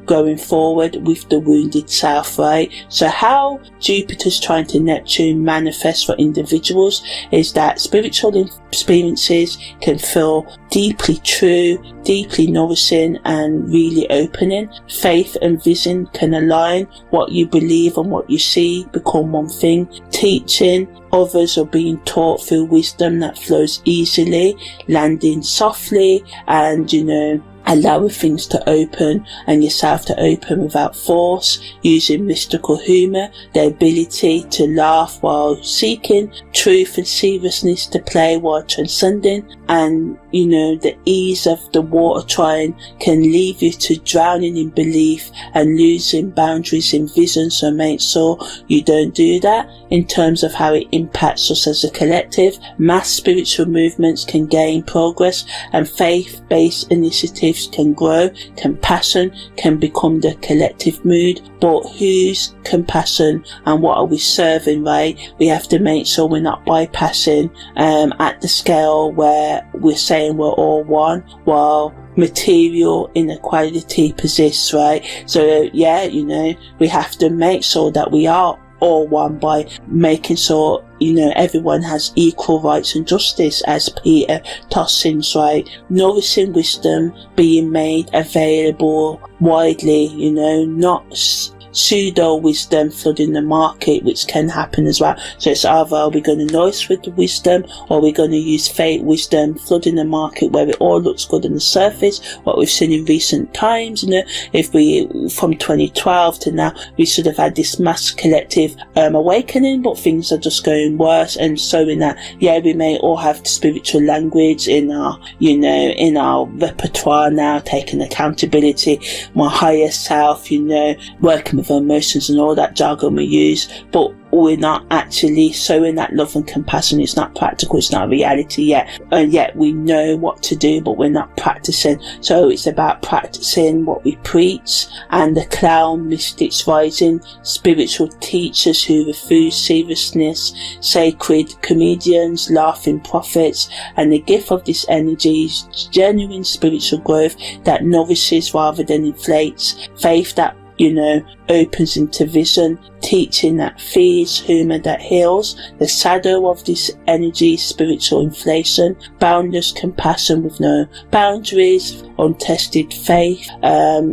going forward with the wounded self, right? So how Jupiter's trine to Neptune manifests for individuals is that spiritual experiences can feel deeply true, deeply nourishing and really opening. Faith and vision can align. What you believe and what you see become one thing. Teaching others are being taught through wisdom that flows easily, landing softly and allowing things to open and yourself to open without force, using mystical humour, the ability to laugh while seeking, truth and seriousness to play while transcending, and the ease of the water trine can leave you to drowning in belief and losing boundaries in vision, so make sure you don't do that. In terms of how it impacts us as a collective, mass spiritual movements can gain progress and faith-based initiatives growth can grow. Compassion can become the collective mood, but whose compassion and what are we serving, right? We have to make sure we're not bypassing at the scale where we're saying we're all one, while material inequality persists, right? So yeah, you know, we have to make sure that we are all one by making sure, you know, everyone has equal rights and justice, as Peter Tossins, right? Nourishing wisdom being made available widely, you know, not pseudo wisdom flooding the market, which can happen as well. So it's either are we going to nourish with the wisdom, or we're going to use fake wisdom flooding the market where it all looks good on the surface. What we've seen in recent times, you know, if we from 2012 to now, we should have had this mass collective awakening, but things are just going worse. And so in that, yeah, we may all have spiritual language in our, you know, in our repertoire now, taking accountability, my higher self, you know, working with emotions and all that jargon we use, but we're not actually showing that love and compassion. It's not practical, it's not a reality yet, and yet we know what to do, but we're not practicing. So it's about practicing what we preach. And the clown mystics rising, spiritual teachers who refuse seriousness, sacred comedians, laughing prophets, and the gift of this energy is genuine spiritual growth that nourishes rather than inflates, faith that, you know, opens into vision, teaching that feeds, humour that heals, the shadow of this energy, spiritual inflation, boundless compassion with no boundaries, untested faith,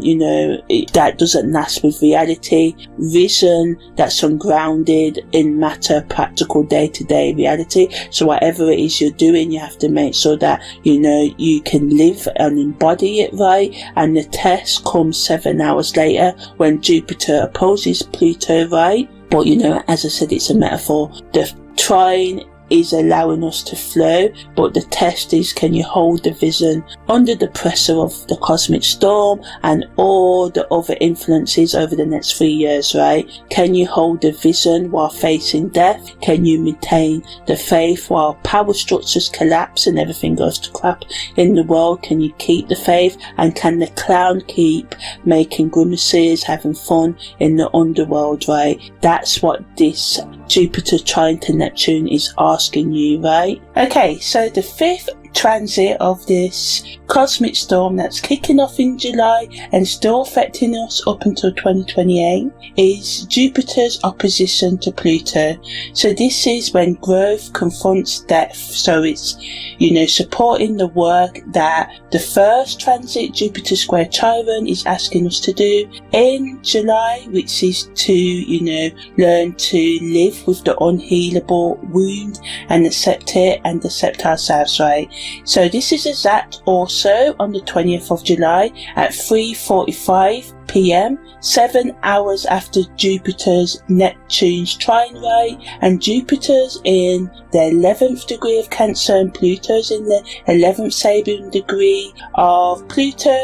you know, that doesn't last with reality, vision that's ungrounded in matter, practical day-to-day reality. So whatever it is you're doing, you have to make sure that, you know, you can live and embody it, right? And the test comes 7 hours later when Jupiter opposes Pluto, right? But you know, as I said, it's a metaphor. The Trine is allowing us to flow, but the test is, can you hold the vision under the pressure of the cosmic storm and all the other influences over the next 3 years, right? Can you hold the vision while facing death? Can you maintain the faith while power structures collapse and everything goes to crap in the world? Can you keep the faith? And can the clown keep making grimaces, having fun in the underworld, right? That's what this Jupiter trine to Neptune is asking you, right? Okay, so the fifth transit of this cosmic storm that's kicking off in July and still affecting us up until 2028 is Jupiter's opposition to Pluto. So this is when growth confronts death. So it's, you know, supporting the work that the first transit, Jupiter square Chiron, is asking us to do in July, which is to, you know, learn to live with the unhealable wound and accept it and accept ourselves, right? So this is exact also on the 20th of July at 3:45 p.m, 7 hours after Jupiter's Neptune's trine, right? And Jupiter's in the 11th degree of Cancer and Pluto's in the 11th Sabian degree of Pluto,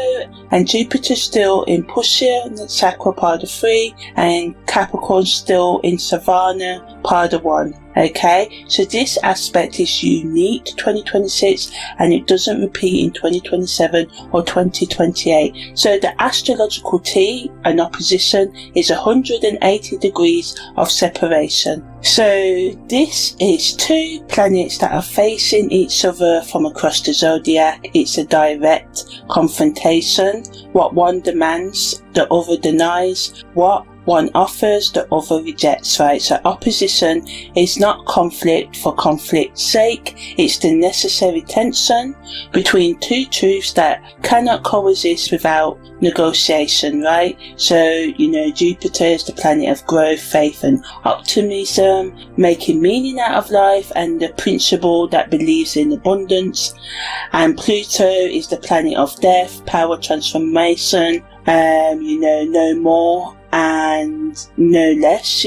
and Jupiter's still in Pushya and Sakra Pada 3, and Capricorn still in Savannah Pada 1. Okay, so this aspect is unique to 2026 and it doesn't repeat in 2027 or 2028. So the astrological T, an opposition, is 180 degrees of separation. So this is two planets that are facing each other from across the zodiac. It's a direct confrontation. What one demands, the other denies. What one offers, the other rejects, right? So opposition is not conflict for conflict's sake. It's the necessary tension between two truths that cannot coexist without negotiation, right? So, you know, Jupiter is the planet of growth, faith and optimism, making meaning out of life and the principle that believes in abundance. And Pluto is the planet of death, power, transformation, you know, no more, and and no less,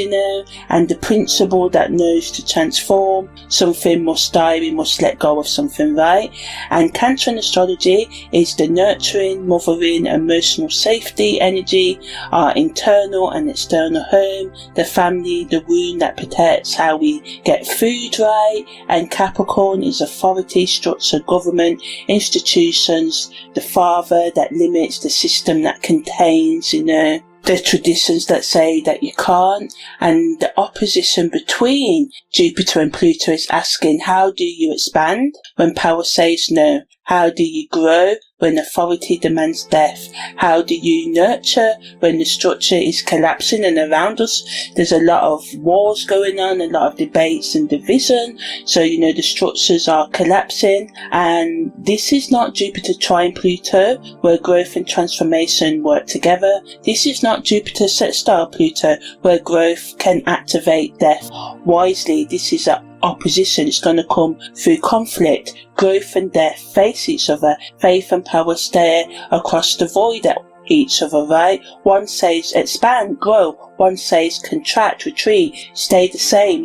and the principle that knows to transform. Something must die, we must let go of something, right? And Cancer in astrology is the nurturing, mothering, emotional safety energy, our internal and external home, the family, the womb that protects how we get food, right? And Capricorn is authority, structure, government, institutions, the father that limits, the system that contains, the traditions that say that you can't. And the opposition between Jupiter and Pluto is asking, how do you expand when power says no? How do you grow when authority demands death? How do you nurture when the structure is collapsing? And around us there's a lot of wars going on, a lot of debates and division. So the structures are collapsing, and this is not Jupiter trine Pluto where growth and transformation work together. This is not Jupiter sextile Pluto where growth can activate death. Wisely, this is a opposition. It's going to come through conflict. Growth and death face each other. Faith and power stare across the void at each other, right? One says expand, grow. One says contract, retreat, stay the same,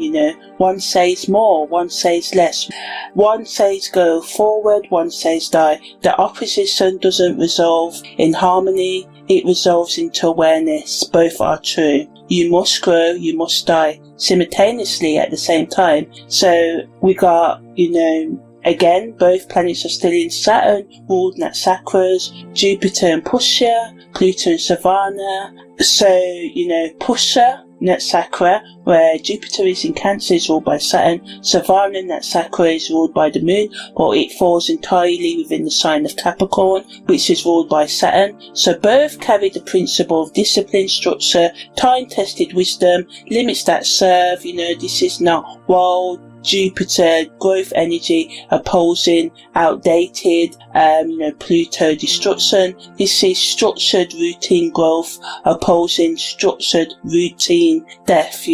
One says more, one says less. One says go forward, one says die. The opposition doesn't resolve in harmony, it resolves into awareness. Both are true. You must grow, you must die simultaneously at the same time. So we got, again, both planets are still in Saturn, ruled Natsakras, Jupiter and Pusha, Pluto and Savannah. So, Pusha, Natsakra, where Jupiter is in Cancer, is ruled by Saturn. Savannah, Natsakra, is ruled by the Moon, but it falls entirely within the sign of Capricorn, which is ruled by Saturn. So both carry the principle of discipline, structure, time-tested wisdom, limits that serve. This is not wild Jupiter growth energy opposing outdated Pluto destruction. This is structured routine growth opposing structured routine death.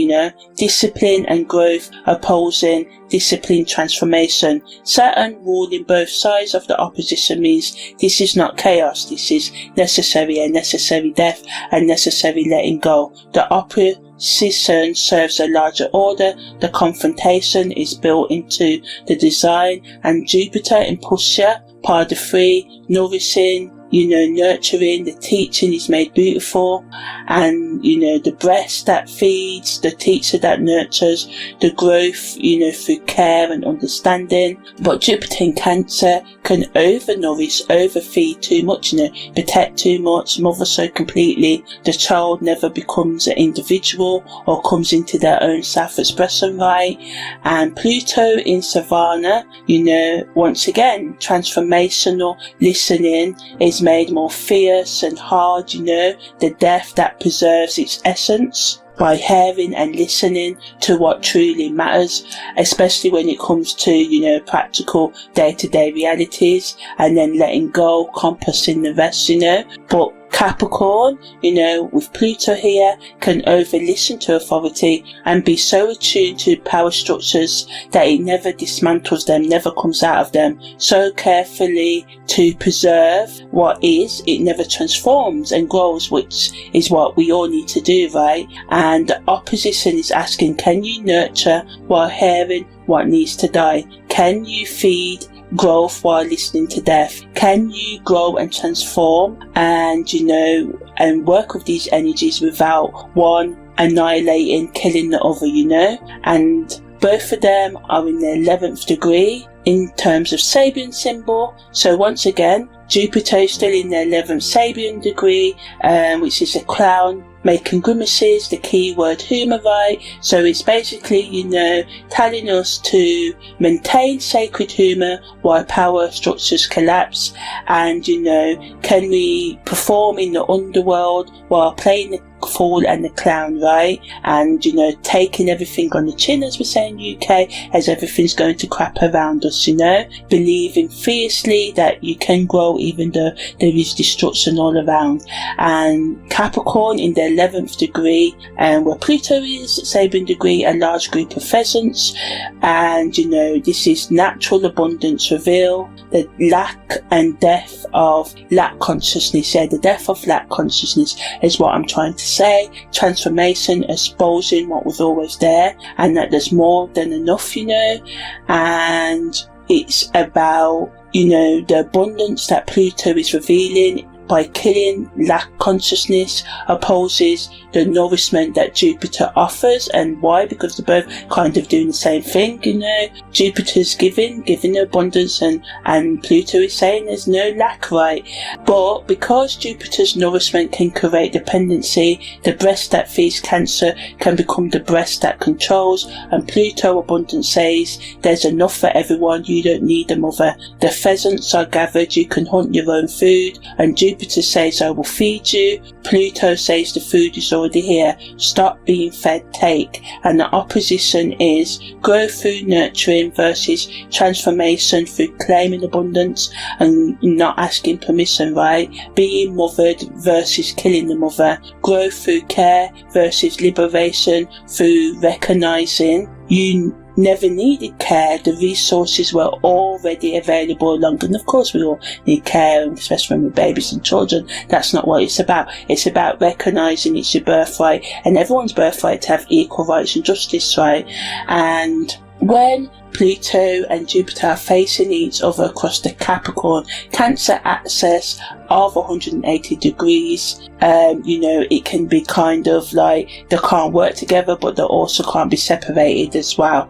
Discipline and growth opposing discipline transformation. Saturn ruling both sides of the opposition means this is not chaos, this is necessary, and necessary death and necessary letting go. The opposition serves a larger order. The confrontation is built into the design, and Jupiter in Pusha, part of 3, nourishing, nurturing, the teaching is made beautiful, and the breast that feeds, the teacher that nurtures, the growth, through care and understanding. But Jupiter in Cancer can overnourish, overfeed too much, protect too much, mother so completely, the child never becomes an individual or comes into their own self-expression, right? And Pluto in Savannah, once again, transformational, listening is made more fierce and hard, the death that preserves its essence by hearing and listening to what truly matters, especially when it comes to, practical day-to-day realities, and then letting go, compassing the rest, But Capricorn, with Pluto here, can over-listen to authority and be so attuned to power structures that it never dismantles them, never comes out of them. So carefully to preserve what is, it never transforms and grows, which is what we all need to do, right? And the opposition is asking, can you nurture while hearing what needs to die? Can you feed growth while listening to death? Can you grow and transform and and work with these energies without one annihilating, killing the other, and both of them are in their 11th degree in terms of Sabian symbol. So once again, Jupiter is still in their 11th Sabian degree, which is a clown making grimaces, the key word humour, right? So it's basically, telling us to maintain sacred humour while power structures collapse, and, can we perform in the underworld while playing the fool and the clown, right? And, taking everything on the chin, as we say in UK, as everything's going to crap around us, believing fiercely that you can grow even though there is destruction all around. And Capricorn in their 11th degree, and where Pluto is, Sabian degree, a large group of pheasants, and this is natural abundance reveal, the lack and death of lack consciousness. The death of lack consciousness is what I'm trying to say, transformation, exposing what was always there, and that there's more than enough, and it's about, the abundance that Pluto is revealing by killing lack consciousness, opposes the nourishment that Jupiter offers. And why? Because they're both kind of doing the same thing, Jupiter's giving abundance, and Pluto is saying there's no lack, right? But because Jupiter's nourishment can create dependency, the breast that feeds Cancer can become the breast that controls, and Pluto abundance says there's enough for everyone, you don't need a mother. The pheasants are gathered, you can hunt your own food, and Jupiter says I will feed you. Pluto says the food is already here, stop being fed, take. And the opposition is growth through nurturing versus transformation through claiming abundance and not asking permission, right? Being mothered versus killing the mother. Growth through care versus liberation through recognizing you never needed care, the resources were already available along, and of course we all need care, especially when we're babies and children. That's not what it's about. It's about recognising it's your birthright, and everyone's birthright to have equal rights and justice, right? And when Pluto and Jupiter are facing each other across the Capricorn Cancer axis of 180 degrees, it can be kind of like they can't work together, but they also can't be separated as well,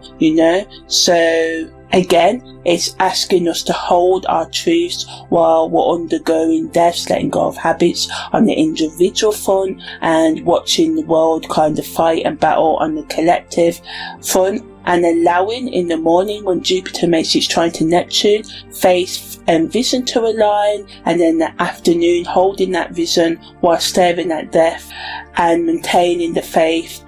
So again, it's asking us to hold our truths while we're undergoing deaths, letting go of habits on the individual front and watching the world kind of fight and battle on the collective front, and allowing in the morning when Jupiter makes its trine to Neptune, faith and vision to align, and then the afternoon holding that vision while staring at death and maintaining the faith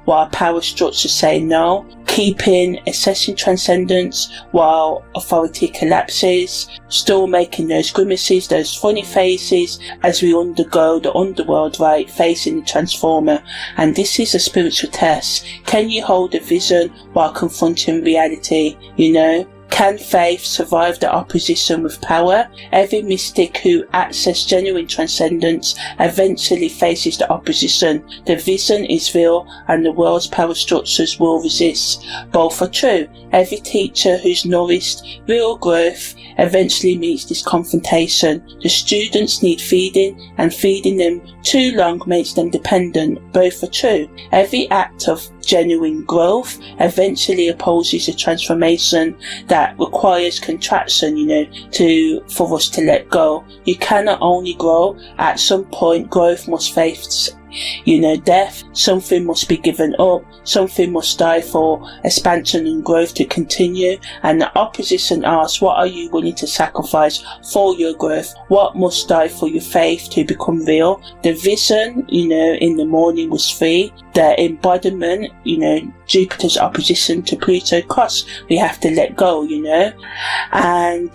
while power structures say no, keeping assessing transcendence while authority collapses, still making those grimaces, those funny faces as we undergo the underworld, right, facing the transformer. And this is a spiritual test. Can you hold a vision while confronting reality? Can faith survive the opposition with power? Every mystic who accesses genuine transcendence eventually faces the opposition. The vision is real and the world's power structures will resist. Both are true. Every teacher who's nourished real growth eventually meets this confrontation. The students need feeding, and feeding them too long makes them dependent. Both are true. Every act of genuine growth eventually opposes a transformation that requires contraction, for us to let go. You cannot only grow. At some point, growth must face death. Something must be given up, something must die for expansion and growth to continue. And the opposition asks, what are you willing to sacrifice for your growth? What must die for your faith to become real? The vision, in the morning was free. The embodiment, Jupiter's opposition to Pluto cross, we have to let go, and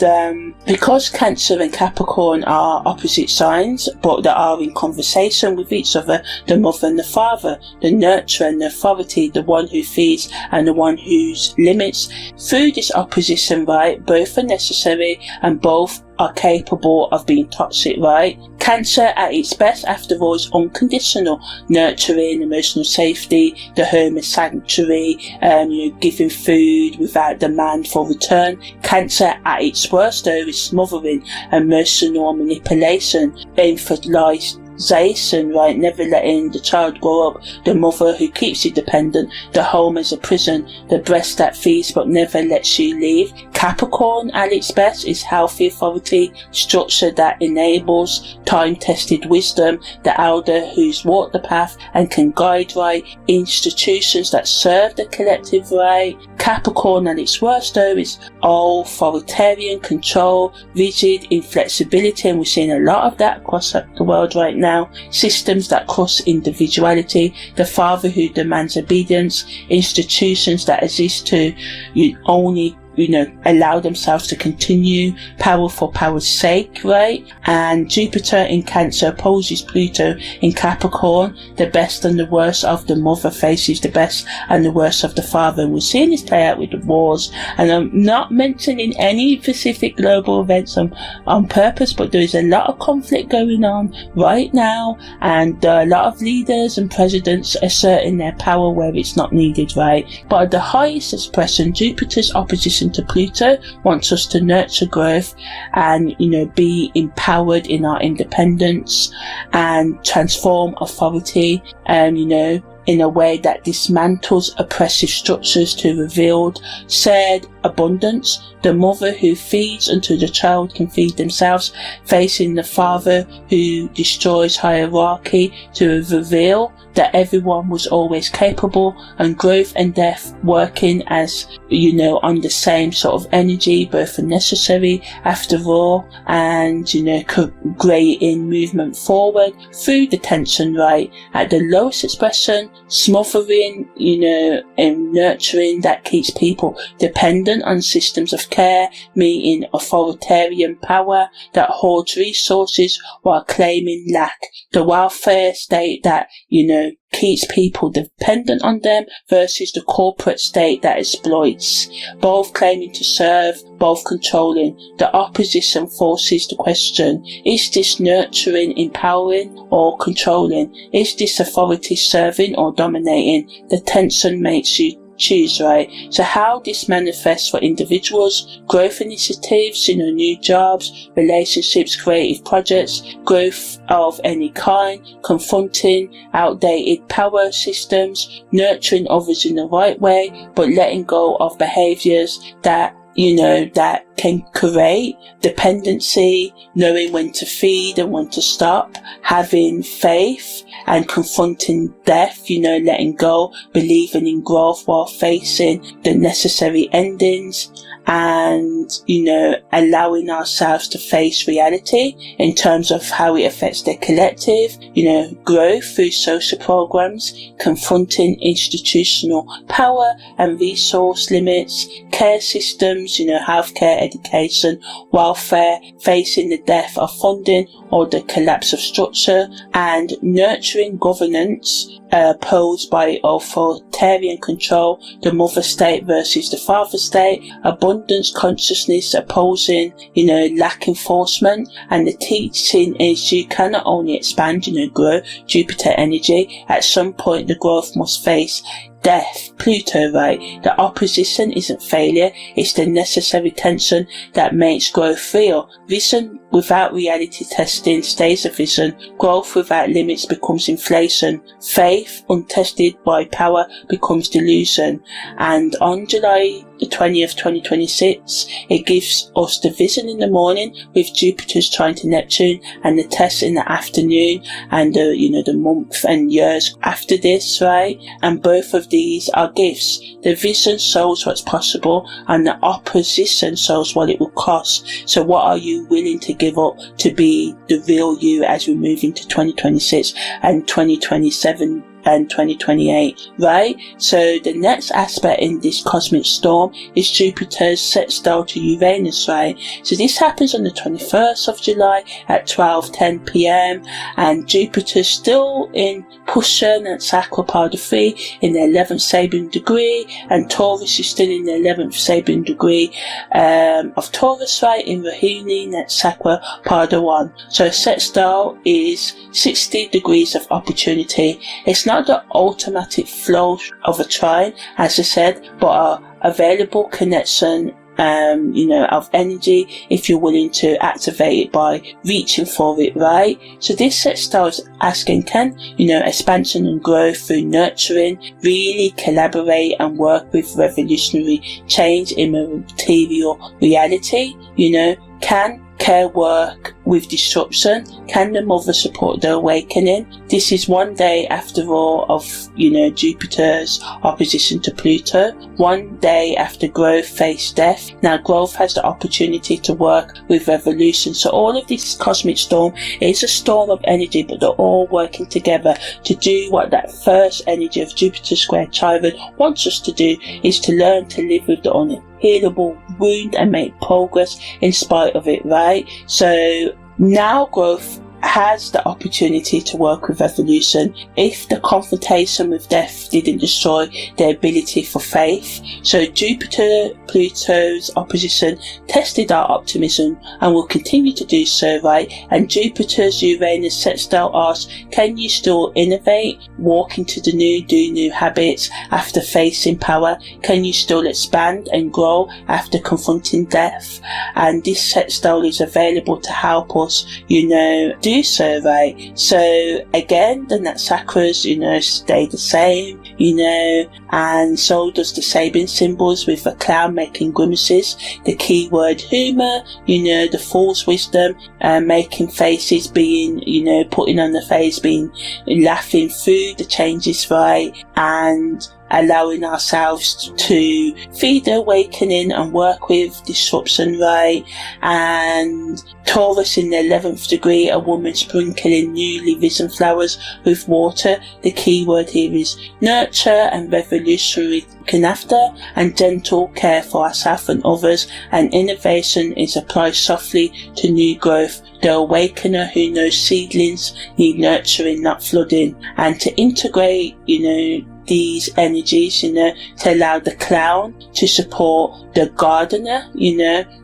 because Cancer and Capricorn are opposite signs, but they are in conversation with each other, the mother and the father, the nurturer and the authority, the one who feeds and the one whose limits. Through this opposition, right, both are necessary and both are capable of being toxic, right? Cancer at its best, after all, is unconditional, nurturing, emotional safety, the home is sanctuary, giving food without demand for return. Cancer at its worst, though, is smothering, emotional manipulation, infantilization, right, never letting the child grow up, the mother who keeps you dependent, the home as a prison, the breast that feeds but never lets you leave. Capricorn at its best is healthy authority, structure that enables time-tested wisdom, the elder who's walked the path and can guide right, institutions that serve the collective right. Capricorn at its worst, though, is authoritarian control, rigid inflexibility, and we're seeing a lot of that across the world right now. Systems that cross individuality, the father who demands obedience, institutions that exist to only allow themselves to continue, power for power's sake, right? And Jupiter in Cancer opposes Pluto in Capricorn. The best and the worst of the mother faces the best and the worst of the father. And we're seeing this play out with the wars. And I'm not mentioning any specific global events on purpose, but there is a lot of conflict going on right now, and a lot of leaders and presidents asserting their power where it's not needed, right? But at the highest expression, Jupiter's opposition to Pluto wants us to nurture growth and, be empowered in our independence and transform authority, in a way that dismantles oppressive structures to reveal shared abundance. The mother who feeds until the child can feed themselves, facing the father who destroys hierarchy to reveal that everyone was always capable, and growth and death working as, on the same sort of energy, both are necessary after all, and, creating movement forward through the tension, right? At the lowest expression, smothering, and nurturing that keeps people dependent on systems of care, meeting authoritarian power that hoards resources while claiming lack. The welfare state that, keeps people dependent on them versus the corporate state that exploits, both claiming to serve, both controlling. The opposition forces the question, is this nurturing, empowering, or controlling? Is this authority serving or dominating? The tension makes you choose, right? So how this manifests for individuals: growth initiatives, new jobs, relationships, creative projects, growth of any kind, confronting outdated power systems, nurturing others in the right way, but letting go of behaviors that that can create dependency, knowing when to feed and when to stop, having faith and confronting death, letting go, believing in growth while facing the necessary endings, and, allowing ourselves to face reality in terms of how it affects the collective, growth through social programs, confronting institutional power and resource limits, care systems, healthcare, education, welfare, facing the death of funding or the collapse of structure, and nurturing governance posed by authoritarian control, the mother state versus the father state, abundance consciousness opposing, lack enforcement. And the teaching is you cannot only expand, grow Jupiter energy. At some point the growth must face death, Pluto, right? The opposition isn't failure, it's the necessary tension that makes growth real. Vision without reality testing stays a vision. Growth without limits becomes inflation. Faith untested by power becomes delusion. And on July the 20th, 2026, it gives us the vision in the morning with Jupiter's trine to Neptune, and the test in the afternoon, and the month and years after this, right? And both of these are gifts. The vision shows what's possible, and the opposition shows what it will cost. So what are you willing to give up to be the real you as we move into 2026 and 2027 and 2028, right? So the next aspect in this cosmic storm is Jupiter's sextile to Uranus, right? So this happens on the 21st of July at 12:10 p.m. and Jupiter's still in Pusha and Sakra Pada 3 in the 11th Sabine degree, and Taurus is still in the 11th Sabine degree of Taurus, right, in Rahuni and Sakra Pada 1. So sextile is 60 degrees of opportunity. It's not the automatic flow of a trine, as I said, but an available connection of energy if you're willing to activate it by reaching for it, right? So this sextile is asking, can, expansion and growth through nurturing really collaborate and work with revolutionary change in material reality? Can care work with disruption. Can the mother support the awakening? This is one day after all of, Jupiter's opposition to Pluto. One day after growth faced death. Now growth has the opportunity to work with revolution. So all of this cosmic storm is a storm of energy, but they're all working together to do what that first energy of Jupiter square Chiron wants us to do, is to learn to live with the unhealable wound and make progress in spite of it, right? So now growth has the opportunity to work with evolution if the confrontation with death didn't destroy their ability for faith. So Jupiter-Pluto's opposition tested our optimism and will continue to do so, right? And Jupiter's Uranus sextile asks, can you still innovate, walk into the new, do new habits after facing power? Can you still expand and grow after confronting death? And this sextile is available to help us, do so, right? So again, the Nat Chakras, stay the same, and so does the Sabin symbols with the clown making grimaces, the keyword humour, the fool's wisdom, making faces, being, putting on the face, being laughing through the changes, right? And allowing ourselves to feed the awakening and work with disruption, right? And Taurus in the 11th degree, a woman sprinkling newly risen flowers with water. The key word here is nurture and revolutionary looking after and gentle care for ourselves and others. And innovation is applied softly to new growth. The awakener who knows seedlings need nurturing, not flooding. And to integrate, these energies, to allow the clown to support the gardener,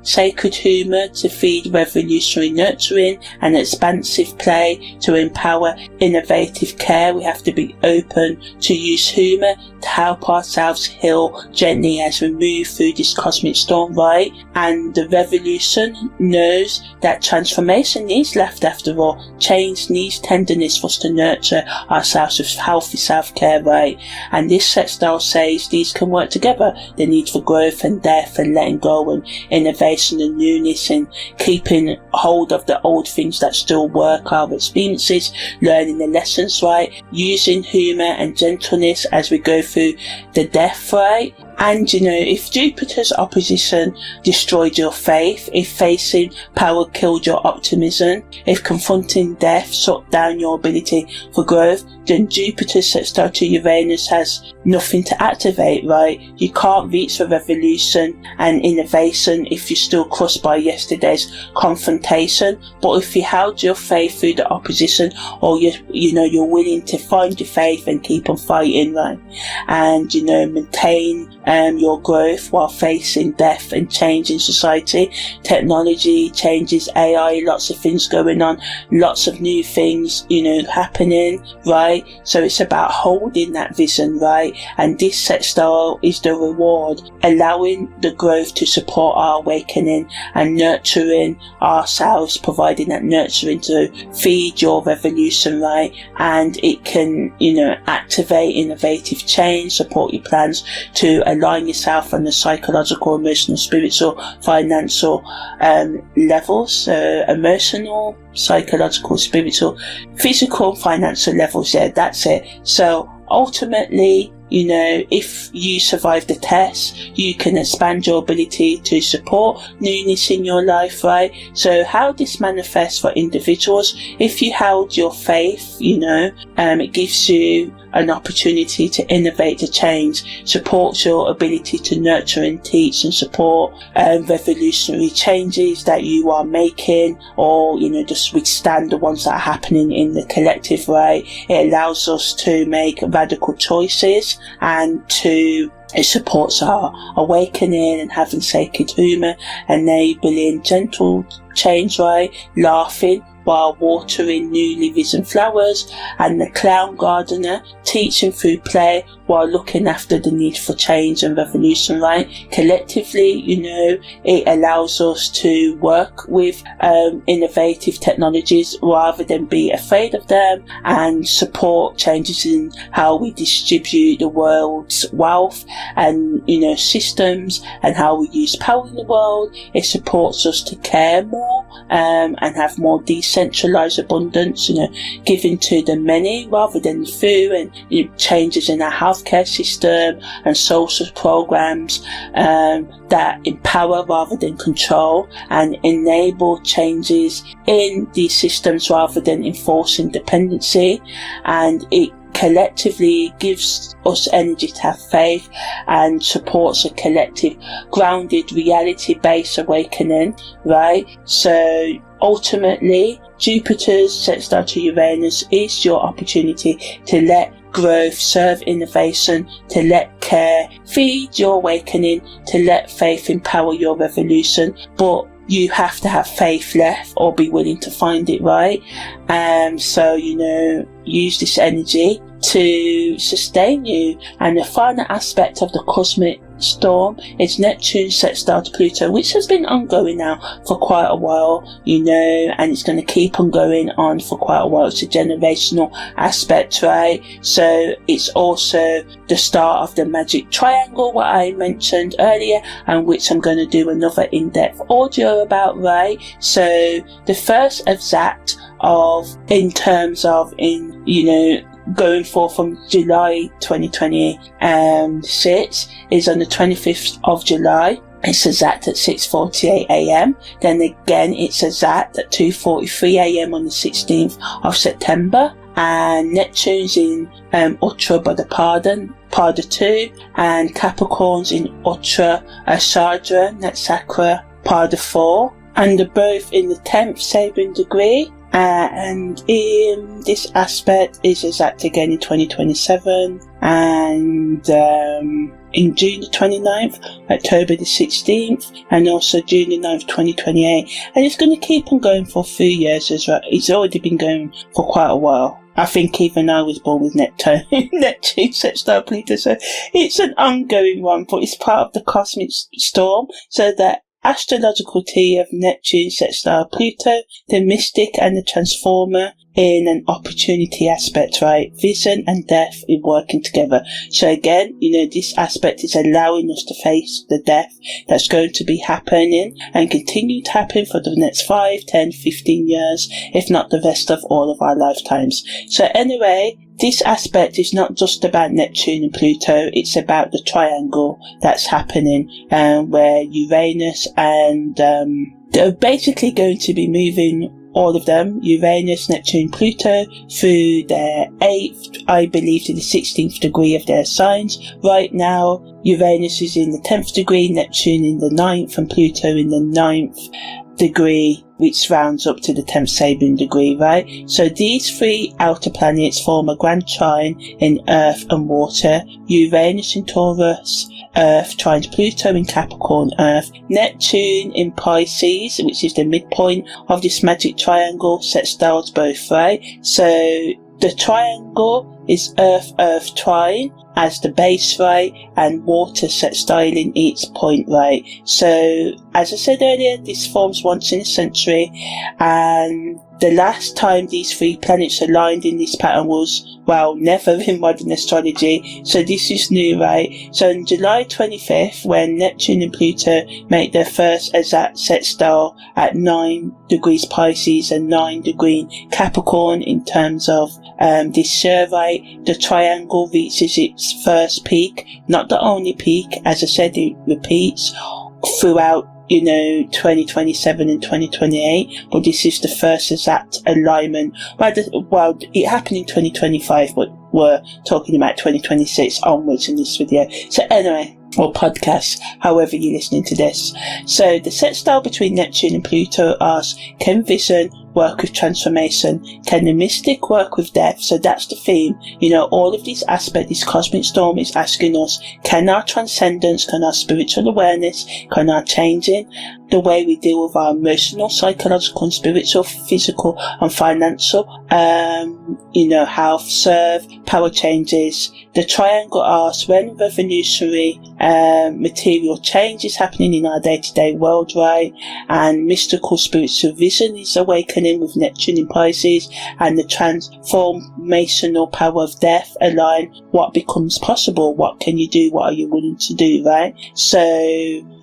sacred humour to feed revolutionary nurturing and expansive play to empower innovative care. We have to be open to use humour to help ourselves heal gently as we move through this cosmic storm, right? And the revolution knows that transformation needs left after all. Change needs tenderness for us to nurture ourselves with healthy self-care, right? And this sextile says these can work together. The need for growth and death and letting go and innovation and newness and keeping hold of the old things that still work, our experiences, learning the lessons, right? Using humour and gentleness as we go through the death, right? And if Jupiter's opposition destroyed your faith, if facing power killed your optimism, if confronting death shut down your ability for growth, then Jupiter's sextile to Uranus has nothing to activate, right? You can't reach for revolution and innovation if you're still crushed by yesterday's confrontation. But if you held your faith through the opposition, or you're willing to find your faith and keep on fighting, right? And maintain your growth while facing death and change in society. Technology changes, AI, lots of things going on, lots of new things, happening, right? So it's about holding that vision, right? And this sextile is the reward, allowing the growth to support our awakening and nurturing ourselves, providing that nurturing to feed your revolution, right? And it can, activate innovative change, support your plans to align yourself on the psychological, emotional, spiritual, financial levels. So emotional, psychological, spiritual, physical, financial levels. Yeah, that's it. So ultimately, if you survive the test, you can expand your ability to support newness in your life, right? So how this manifests for individuals, if you held your faith, it gives you an opportunity to innovate, to change, supports your ability to nurture and teach and support revolutionary changes that you are making, or just withstand the ones that are happening in the collective, right? It allows us to make radical choices and it supports our awakening and having sacred humour, enabling gentle change, right? Laughing while watering newly risen flowers, and the clown gardener teaching through play while looking after the need for change and revolution, right? Collectively, you know, it allows us to work with innovative technologies rather than be afraid of them, and support changes in how we distribute the world's wealth and, you know, systems, and how we use power in the world. It supports us to care more and have more decentralized abundance, you know, giving to the many rather than the few, and, you know, changes in our healthcare system and social programs that empower rather than control, and enable changes in these systems rather than enforcing dependency. And it collectively gives us energy to have faith and supports a collective grounded reality-based awakening, right? So ultimately, Jupiter's sextile to Uranus is your opportunity to let growth serve innovation, to let care feed your awakening, to let faith empower your revolution. But you have to have faith left or be willing to find it, right? So, you know, use this energy to sustain you. And the final aspect of the cosmic storm is Neptune sextile to Pluto, which has been ongoing now for quite a while, you know, and it's going to keep on going on for quite a while. It's a generational aspect, right? So it's also the start of the magic triangle, what I mentioned earlier, and which I'm going to do another in-depth audio about, right? So the first of that in terms of you know, going forth from July 2026 is on the 25th of July. It's exact at 6:48 a.m. Then again, it's exact at 2:43 a.m. on the 16th of September. And Neptune's in Uttara Pada 2, and Capricorn's in Uttara Ashadra Natsakra Pada 4. And they're both in the 10th Sabian degree. And this aspect is exact again in 2027, and in June the 29th, October the 16th, and also June the 9th, 2028. And it's going to keep on going for a few years as well. It's already been going for quite a while. I think even I was born with Neptune sextile Pluto, so it's an ongoing one, but it's part of the cosmic storm. So that astrological T of Neptune sextile Pluto, the mystic and the transformer in an opportunity aspect, right? Vision and death in working together. So again, you know, this aspect is allowing us to face the death that's going to be happening and continue to happen for the next 5, 10, 15 years, if not the rest of all of our lifetimes. So anyway, this aspect is not just about Neptune and Pluto, it's about the triangle that's happening, where Uranus and they're basically going to be moving all of them, Uranus, Neptune, Pluto, through their 8th, I believe, to the 16th degree of their signs. Right now, Uranus is in the 10th degree, Neptune in the 9th, and Pluto in the 9th degree, which rounds up to the 10th Sabian degree, right? So these three outer planets form a grand trine in Earth and water. Uranus in Taurus, Earth trines Pluto in Capricorn, Earth. Neptune in Pisces, which is the midpoint of this magic triangle, sextiles both, right? So the triangle is Earth trine as the base, right, and water sextiling each point, right. So as I said earlier, this forms once in a century, and the last time these three planets aligned in this pattern was, well, never in modern astrology. So this is new, right? So on July 25th, when Neptune and Pluto make their first exact sextile at 9 degrees Pisces and 9 degrees Capricorn in terms of this year, right, the triangle reaches its first peak, not the only peak. As I said, it repeats throughout, you know, 2027 and 2028, but this is the first exact alignment. Well, it happened in 2025, but we're talking about 2026 onwards in this video. So anyway, or podcast, however you're listening to this. So the sextile between Neptune and Pluto asks, can vision work with transformation? Can the mystic work with death? So that's the theme. You know, all of these aspects, this cosmic storm is asking us, can our transcendence, can our spiritual awareness, can our changing the way we deal with our emotional, psychological and spiritual, physical and financial, health, serve, power changes. The triangle asks when revolutionary material change is happening in our day-to-day world, right? And mystical spiritual vision is awakening with Neptune in Pisces, and the transformational power of death align what becomes possible. What can you do? What are you willing to do, right? So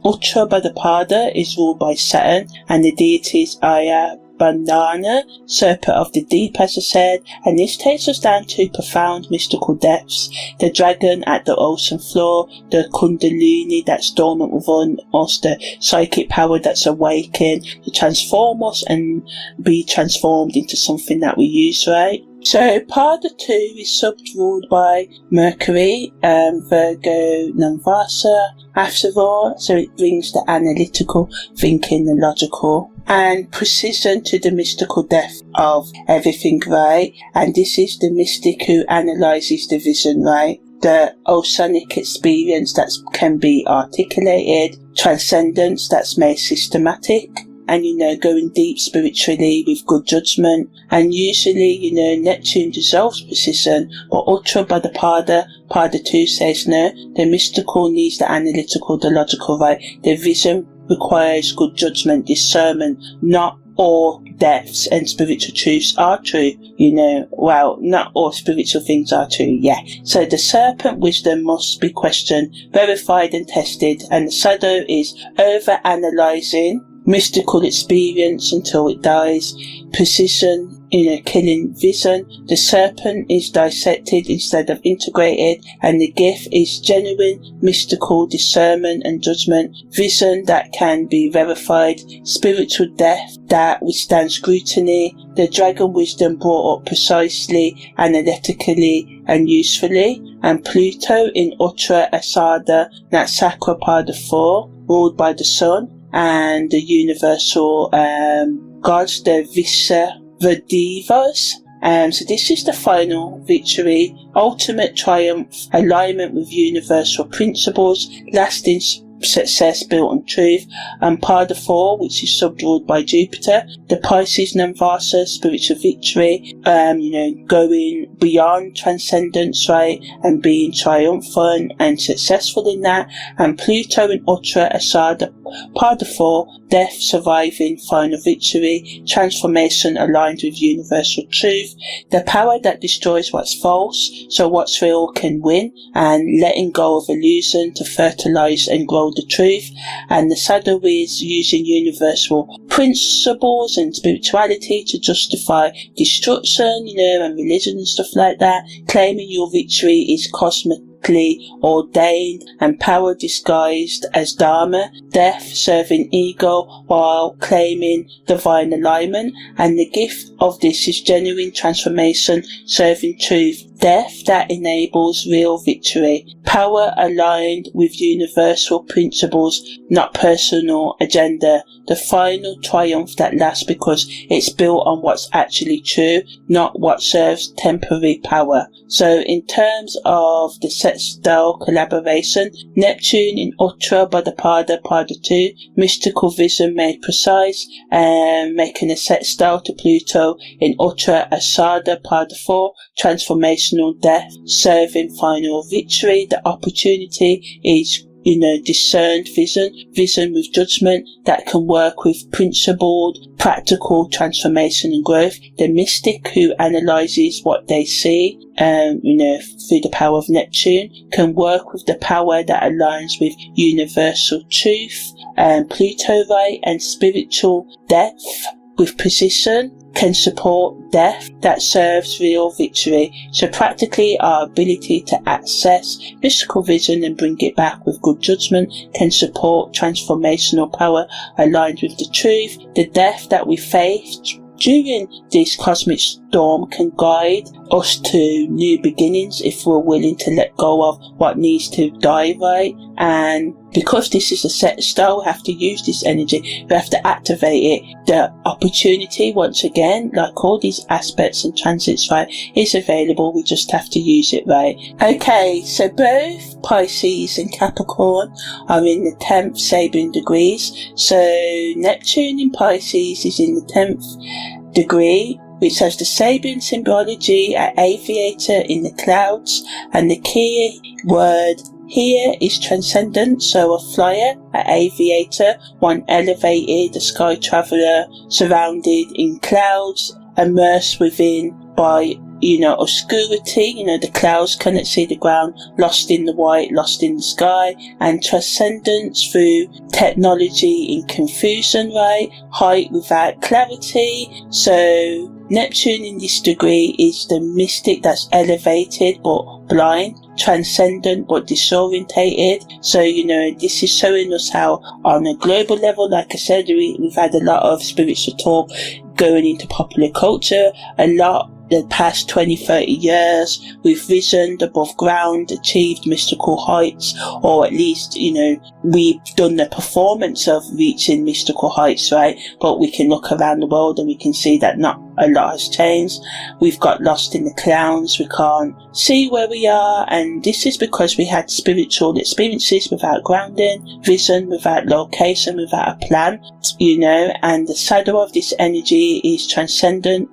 Uttarapada is ruled by Saturn, and the deity is Aya Bandhana, serpent of the deep, as I said, and this takes us down to profound mystical depths. The dragon at the ocean floor, the kundalini that's dormant within us, the psychic power that's awakened to transform us and be transformed into something that we use, right? So Pada 2 is sub-ruled by Mercury, Virgo Namvasa, after all, so it brings the analytical thinking, the logical, and precision to the mystical depth of everything, right? And this is the mystic who analyzes the vision, right? The oceanic experience that can be articulated, transcendence that's made systematic, and going deep spiritually with good judgment. And usually, Neptune dissolves precision, but Uttarapada, Pada 2 says no, the mystical needs the analytical, the logical, right? The vision requires good judgment, discernment. Not all depths and spiritual truths are true, not all spiritual things are true, So the serpent wisdom must be questioned, verified and tested, and the shadow is over-analyzing mystical experience until it dies. Precision, killing vision. The serpent is dissected instead of integrated, and the gift is genuine mystical discernment and judgment, vision that can be verified, spiritual depth that withstands scrutiny. The dragon wisdom brought up precisely, analytically and usefully. And Pluto in Uttara Asada, that's Pada 4, ruled by the sun, and the universal gods, the Visavadevas. So this is the final victory, ultimate triumph, alignment with universal principles, lasting success built on truth. And Pada 4, which is sub-ruled by Jupiter, the Pisces Namvasa, spiritual victory, going beyond transcendence, right, and being triumphant and successful in that. And Pluto in Uttara Asada, Pada 4, death, surviving, final victory, transformation aligned with universal truth, the power that destroys what's false so what's real can win, and letting go of illusion to fertilize and grow the truth. And the shadow is using universal principles and spirituality to justify destruction, and religion and stuff like that, claiming your victory is cosmically ordained, and power disguised as dharma, death serving ego while claiming divine alignment. And the gift of this is genuine transformation serving truth, death that enables real victory, power aligned with universal principles, not personal agenda, the final triumph that lasts because it's built on what's actually true, not what serves temporary power. So in terms of the Sextile collaboration, Neptune in Uttarapada, Pada 2, mystical vision made precise, making a Sextile to Pluto in Uttara Asada, Pada 4, transformational death, serving final victory. The opportunity is discerned vision with judgment that can work with principled, practical transformation and growth. The mystic who analyzes what they see, through the power of Neptune, can work with the power that aligns with universal truth. Pluto, right, and spiritual depth with precision can support death that serves real victory. So practically our ability to access mystical vision and bring it back with good judgment can support transformational power aligned with the truth. The death that we face during this cosmic storm can guide us to new beginnings if we're willing to let go of what needs to die, right? And because this is a sextile, we have to use this energy, we have to activate it. The opportunity, once again, like all these aspects and transits, right, is available. We just have to use it, right? Okay, so both Pisces and Capricorn are in the 10th Sabian degrees. So Neptune in Pisces is in the 10th degree, which has the Sabian symbology at aviator in the clouds, and the key word here is transcendent, so a flyer, an aviator, one elevated, a sky traveller, surrounded in clouds, immersed within by, obscurity, the clouds cannot see the ground, lost in the white, lost in the sky, and transcendence through technology in confusion, right? Height without clarity. So Neptune in this degree is the mystic that's elevated but blind, transcendent but disorientated. So, this is showing us how on a global level, like I said, we've had a lot of spiritual talk going into popular culture, a lot the past 20-30 years. We've risen above ground, achieved mystical heights, or at least, we've done the performance of reaching mystical heights, right? But we can look around the world and we can see that not a lot has changed. We've got lost in the clouds, we can't see where we are, and this is because we had spiritual experiences without grounding, vision without location, without a plan, and the shadow of this energy is transcendent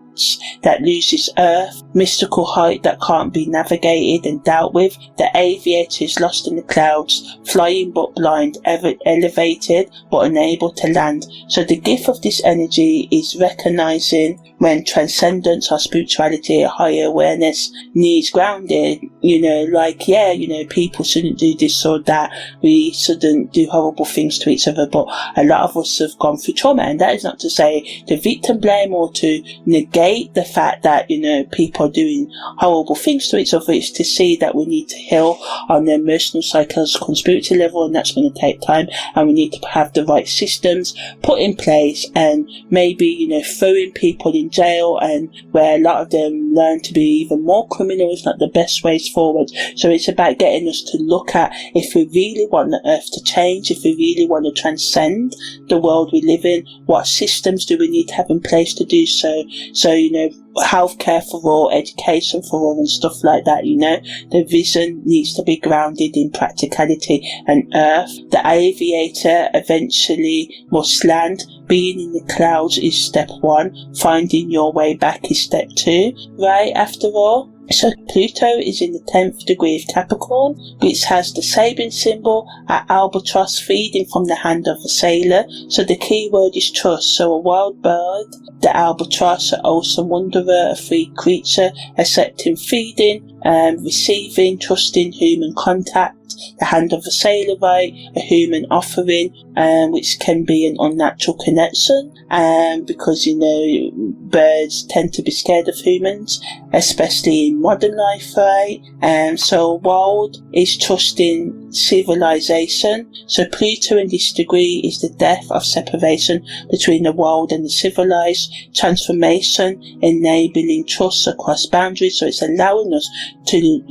that loses earth, mystical height that can't be navigated and dealt with. The aviator is lost in the clouds, flying but blind, ever elevated but unable to land. So the gift of this energy is recognizing when transcendence or spirituality or higher awareness needs grounded. People shouldn't do this or that, we shouldn't do horrible things to each other, but a lot of us have gone through trauma, and that is not to say to victim blame or to negate the fact that people are doing horrible things to each other. It's to see that we need to heal on the emotional, psychological and spiritual level, and that's going to take time, and we need to have the right systems put in place, and maybe throwing people in jail and where a lot of them learn to be even more criminal is not the best ways forward. So it's about getting us to look at, if we really want the earth to change, if we really want to transcend the world we live in, what systems do we need to have in place to do so? So healthcare for all, education for all and stuff like that. The vision needs to be grounded in practicality and earth. The aviator eventually must land. Being in the clouds is step 1, finding your way back is step 2, right? After all, so Pluto is in the 10th degree of Capricorn, which has the Sabian symbol at albatross feeding from the hand of a sailor. So the key word is trust. So a wild bird, the albatross, an awesome wanderer, a free creature, accepting feeding, receiving, trusting human contact. The hand of a sailor, right? A human offering, which can be an unnatural connection, because birds tend to be scared of humans, especially in modern life, right? So wild is trusting civilization. So Pluto in this degree is the death of separation between the wild and the civilized, transformation, enabling trust across boundaries. So it's allowing us to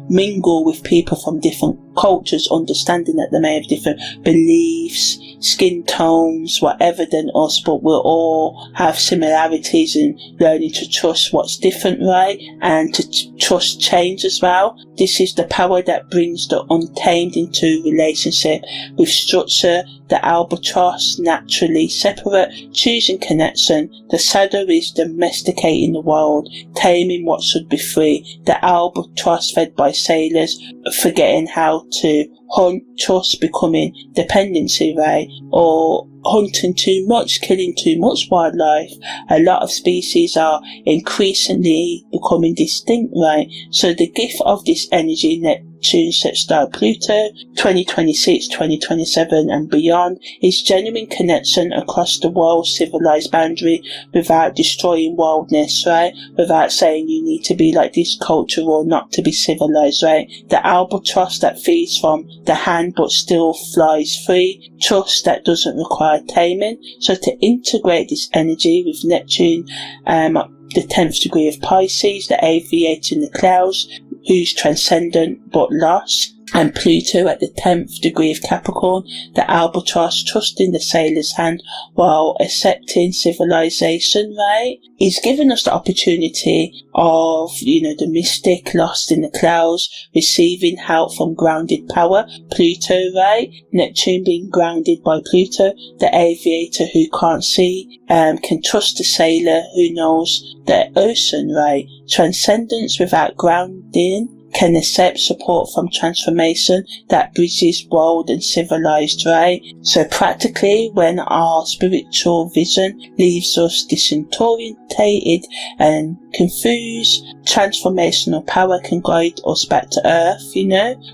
mingle with people from different cultures, understanding that they may have different beliefs, skin tones, whatever than us, but we'll all have similarities in learning to trust what's different, right? And to trust change as well. This is the power that brings the untamed into relationship with structure. The albatross naturally separate, choosing connection. The shadow is domesticating the world, taming what should be free. The albatross fed by sailors, forgetting how to hunt, trust becoming dependency, right? Or hunting too much, killing too much wildlife. A lot of species are increasingly becoming distinct, right? So the gift of this energy, Neptune, Sextile, Pluto, 2026, 2027 and beyond, is genuine connection across the world's civilized boundary without destroying wildness, right? Without saying you need to be like this culture or not to be civilized, right? The albatross that feeds from the hand but still flies free, trust that doesn't require taming. So to integrate this energy with Neptune, the 10th degree of Pisces, the aviator in the clouds, who's transcendent but lost, and Pluto at the 10th degree of Capricorn, the albatross trusting the sailor's hand while accepting civilization, right? Is giving us the opportunity of, the mystic lost in the clouds, receiving help from grounded power, Pluto, right? Neptune being grounded by Pluto, the aviator who can't see, can trust the sailor who knows the ocean, right? Transcendence without grounding can accept support from transformation that bridges world and civilized, right? So practically, when our spiritual vision leaves us disorientated and confused, transformational power can guide us back to earth,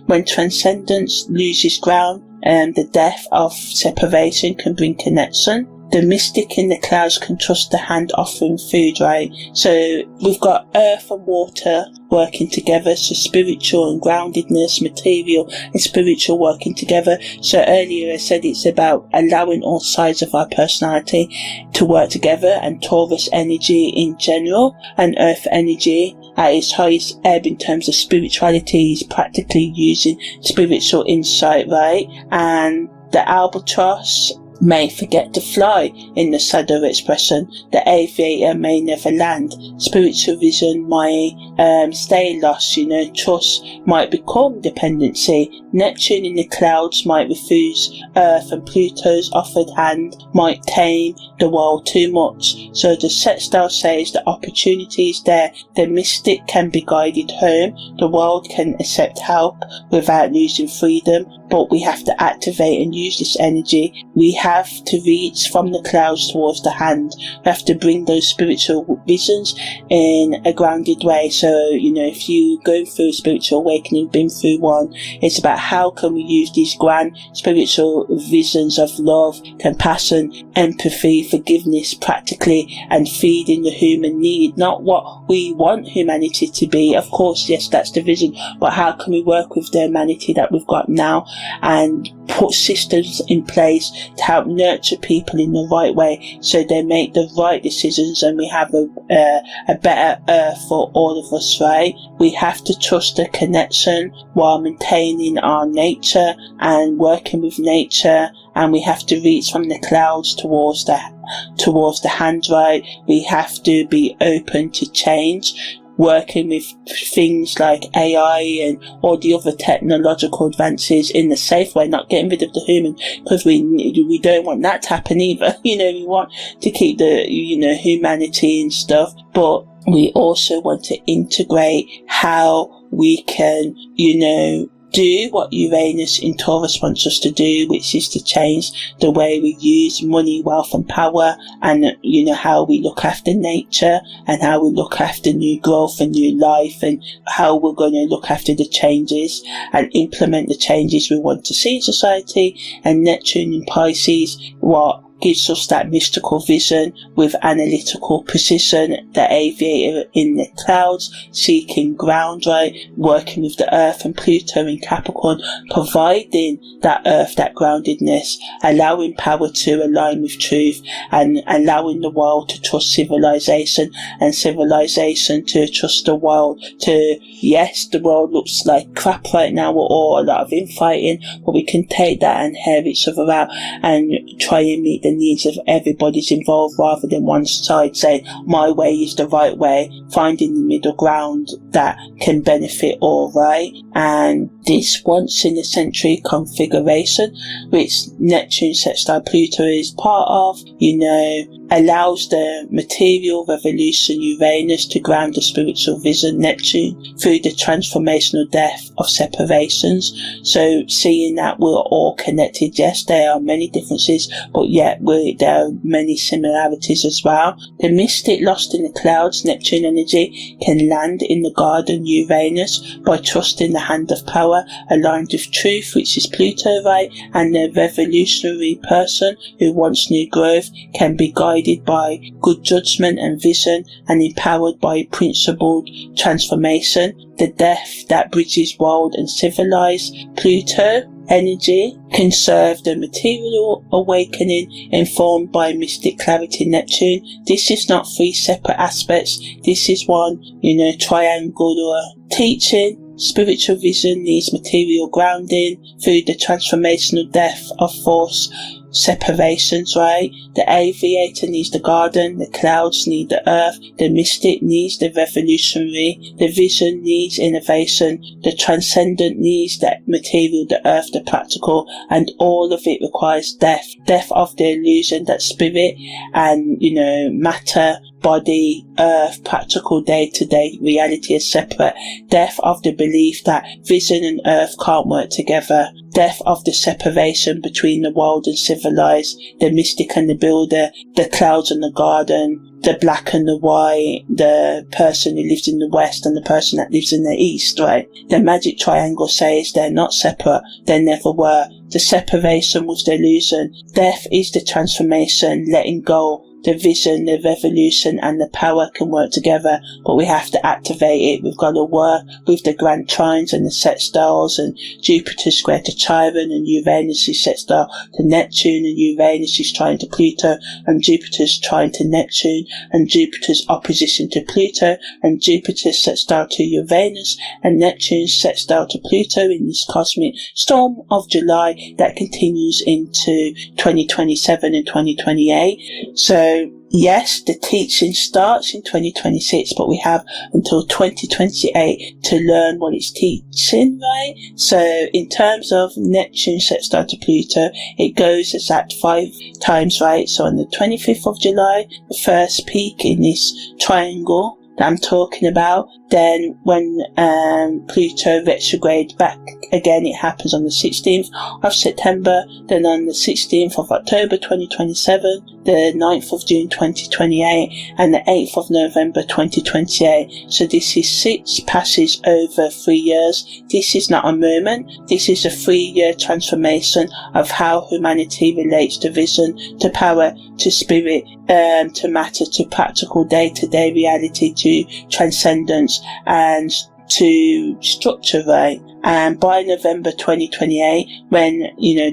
when transcendence loses ground and the death of separation can bring connection. The mystic in the clouds can trust the hand offering food, right? So we've got earth and water working together, so spiritual and groundedness, material and spiritual working together. So earlier I said it's about allowing all sides of our personality to work together, and Taurus energy in general and earth energy at its highest ebb in terms of spirituality is practically using spiritual insight, right? And the albatross may forget to fly in the Sado expression. The aviator may never land. Spiritual vision might stay lost, trust might become dependency. Neptune in the clouds might refuse Earth, and Pluto's offered hand might tame the world too much. So the Sextile says the opportunity is there. The mystic can be guided home. The world can accept help without losing freedom, but we have to activate and use this energy. We have to reach from the clouds towards the hand. We have to bring those spiritual visions in a grounded way. So, if you go through a spiritual awakening, been through one, it's about how can we use these grand spiritual visions of love, compassion, empathy, forgiveness practically, and feeding the human need, not what we want humanity to be. Of course, yes, that's the vision, but how can we work with the humanity that we've got now and put systems in place to help nurture people in the right way so they make the right decisions and we have a better earth for all of us, right? We have to trust the connection while maintaining our nature and working with nature, and we have to reach from the clouds towards the hand, right? We have to be open to change, working with things like AI and all the other technological advances in the safe way, not getting rid of the human, because we don't want that to happen either. We want to keep the humanity and stuff, but we also want to integrate how we can do what Uranus in Taurus wants us to do, which is to change the way we use money, wealth and power, and how we look after nature and how we look after new growth and new life, and how we're going to look after the changes and implement the changes we want to see in society. And Neptune in Pisces, what gives us that mystical vision with analytical precision, the aviator in the clouds, seeking ground, right, working with the earth, and Pluto in Capricorn, providing that earth, that groundedness, allowing power to align with truth, and allowing the world to trust civilization, and civilization to trust the world. Yes, the world looks like crap right now, we're all a lot of infighting, but we can take that and hear each other out and try and meet the needs of everybody's involved, rather than one side saying my way is the right way, finding the middle ground that can benefit all, right? And this once in a century configuration, which Neptune sextile Pluto is part of, allows the material revolution Uranus to ground the spiritual vision Neptune through the transformational death of separations. So seeing that we're all connected, yes, there are many differences, but yet there are many similarities as well. The mystic lost in the clouds, Neptune energy, can land in the garden Uranus by trusting the hand of power aligned with truth, which is Pluto, right? And the revolutionary person who wants new growth can be guided by good judgment and vision, and empowered by principled transformation. The death that bridges world and civilized, Pluto energy can serve the material awakening informed by mystic clarity Neptune. This is not three separate aspects. This is one, triangular teaching. spiritual vision needs material grounding through the transformational death of force separations, right? The aviator needs the garden, the clouds need the earth, the mystic needs the revolutionary, the vision needs innovation, the transcendent needs the material, the earth, the practical, and all of it requires death. Death of the illusion that spirit and, matter, body, earth, practical day-to-day reality is separate. Death of the belief that vision and earth can't work together. Death of the separation between the world and civilized, the mystic and the builder, the clouds and the garden, the black and the white, the person who lives in the west and the person that lives in the east, right? The magic triangle says they're not separate, they never were. The separation was the illusion. Death is the transformation, letting go. The vision, the revolution, and the power can work together, but we have to activate it. We've got to work with the grand trines and the sextiles, and Jupiter square to Chiron, and Uranus is sextile to Neptune, and Uranus is trine to Pluto, and Jupiter's trine to Neptune, and Jupiter's opposition to Pluto, and Jupiter's sextile to Uranus, and Neptune's sextile to Pluto in this cosmic storm of July that continues into 2027 and 2028. So yes, the teaching starts in 2026, but we have until 2028 to learn what it's teaching, right? So in terms of Neptune sextile to Pluto, it goes exact 5 times, right? So on the 25th of July, the first peak in this triangle that I'm talking about. Then when Pluto retrograde back again, it happens on the 16th of September, then on the 16th of October 2027, the 9th of June 2028, and the 8th of November 2028. So this is 6 passes over 3 years. This is not a moment. This is a 3-year transformation of how humanity relates to vision, to power, to spirit, to matter, to practical day-to-day reality, to transcendence, and to structure, right? And by November 2028, when,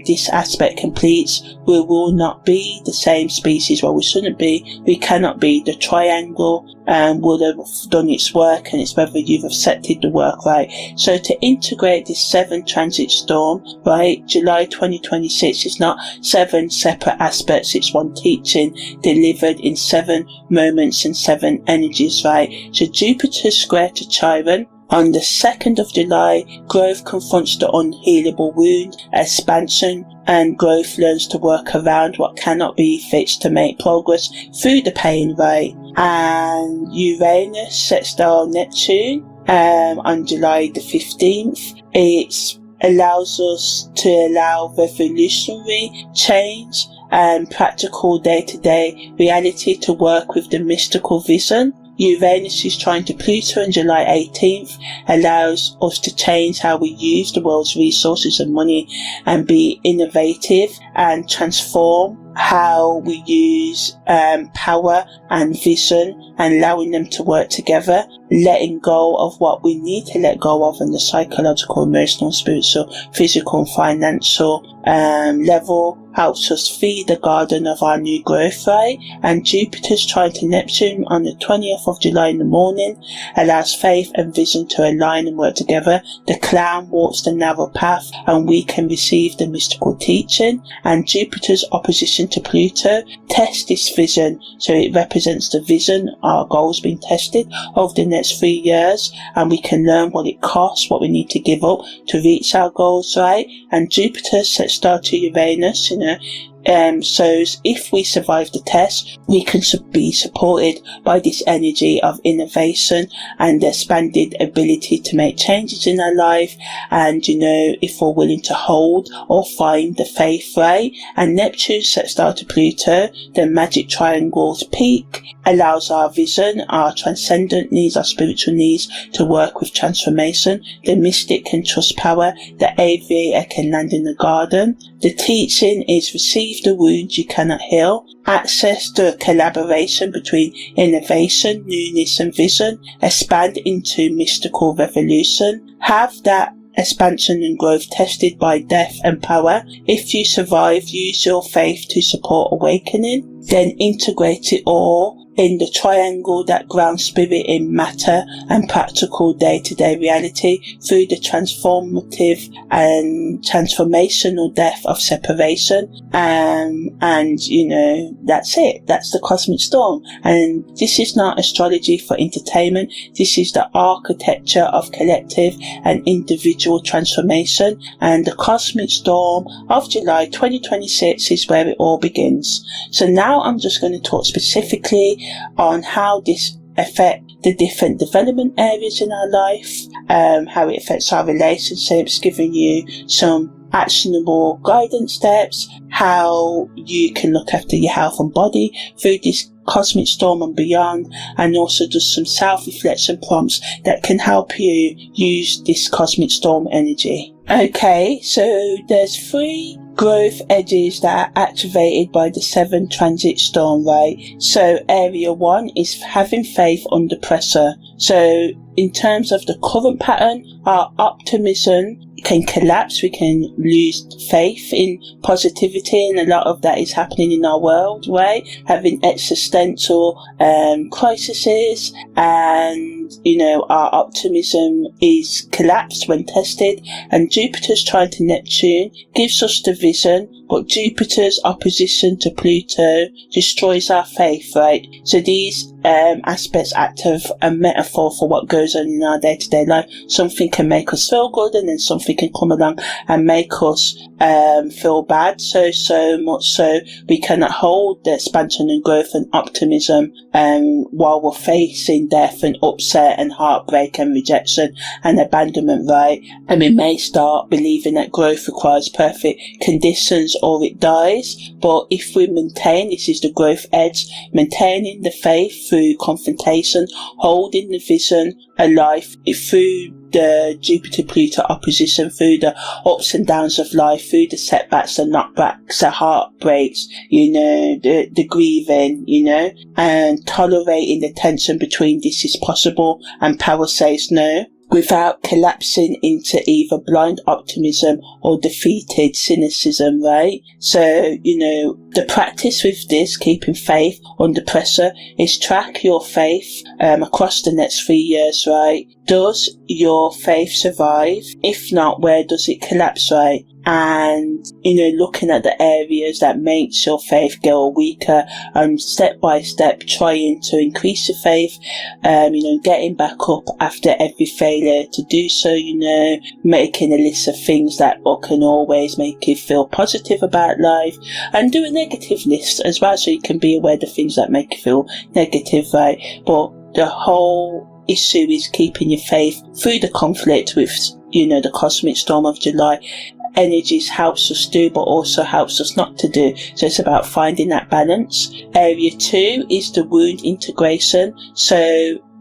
this aspect completes, we will not be the same species. Well, we shouldn't be. We cannot be. The triangle will have done its work, and it's whether you've accepted the work, right? So to integrate this 7 transit storm, right, July 2026 is not 7 separate aspects. It's one teaching delivered in 7 moments and 7 energies, right? So Jupiter square to Chiron. On the 2nd of July, growth confronts the unhealable wound, expansion, and growth learns to work around what cannot be fixed to make progress through the pain, right? And Uranus sextile Neptune on July the 15th. It allows us to allow revolutionary change and practical day-to-day reality to work with the mystical vision. Uranus is trine to Pluto on July 18th, allows us to change how we use the world's resources and money and be innovative and transform how we use power and vision and allowing them to work together, letting go of what we need to let go of on the psychological, emotional, spiritual, physical and financial level helps us feed the garden of our new growth, right? And Jupiter's trine to Neptune on the 20th of July in the morning allows faith and vision to align and work together. The clown walks the narrow path and we can receive the mystical teaching. And Jupiter's opposition to Pluto tests this vision, so it represents the vision, our goals being tested over the next 3 years, and we can learn what it costs, what we need to give up to reach our goals, right? And Jupiter sextile to Uranus, so if we survive the test, we can be supported by this energy of innovation and expanded ability to make changes in our life. And, if we're willing to hold or find the faith, right? And Neptune sextile to Pluto, the magic triangle's peak, allows our vision, our transcendent needs, our spiritual needs to work with transformation. The mystic can trust power. The aviator can land in the garden. The teaching is receive the wounds you cannot heal. Access to collaboration between innovation, newness and vision. Expand into mystical revolution. Have that expansion and growth tested by death and power. If you survive, use your faith to support awakening. Then integrate it all in the triangle that grounds spirit in matter and practical day-to-day reality through the transformative and transformational death of separation. And that's it. That's the cosmic storm. And this is not astrology for entertainment. This is the architecture of collective and individual transformation. And the cosmic storm of July 2026 is where it all begins. So now I'm just going to talk specifically on how this affect the different development areas in our life, how it affects our relationships, giving you some actionable guidance steps, how you can look after your health and body through this cosmic storm and beyond, and also just some self-reflection prompts that can help you use this cosmic storm energy. Okay, so there's 3 growth edges that are activated by the 7 transit storm, right? So area 1 is having faith under pressure. So in terms of the current pattern, our optimism can collapse. We can lose faith in positivity, and a lot of that is happening in our world, right? Having existential crises, and our optimism is collapsed when tested. And Jupiter's trine to Neptune gives us the vision, but Jupiter's opposition to Pluto destroys our faith, right? So these aspects act as a metaphor for what goes on in our day-to-day life. Something can make us feel good, and then something can come along and make us feel bad. So much so we cannot hold the expansion and growth and optimism while we're facing death and upset and heartbreak and rejection and abandonment, right? And we may start believing that growth requires perfect conditions or it dies. But if we maintain, this is the growth edge, maintaining the faith through confrontation, holding the vision alive through the Jupiter-Pluto opposition, through the ups and downs of life, through the setbacks, the knockbacks, the heartbreaks, the grieving, and tolerating the tension between this is possible and power says no, without collapsing into either blind optimism or defeated cynicism, right? So, the practice with this, keeping faith under pressure, is track your faith across the next 3 years, right? Does your faith survive? If not, where does it collapse, right? And, looking at the areas that makes your faith go weaker, and step by step trying to increase your faith, getting back up after every failure to do so, making a list of things that can always make you feel positive about life, and do a negative list as well, so you can be aware of the things that make you feel negative, right? But the whole issue is keeping your faith through the conflict with, the cosmic storm of July. Energies helps us do, but also helps us not to do. So it's about finding that balance. Area 2 is the wound integration. So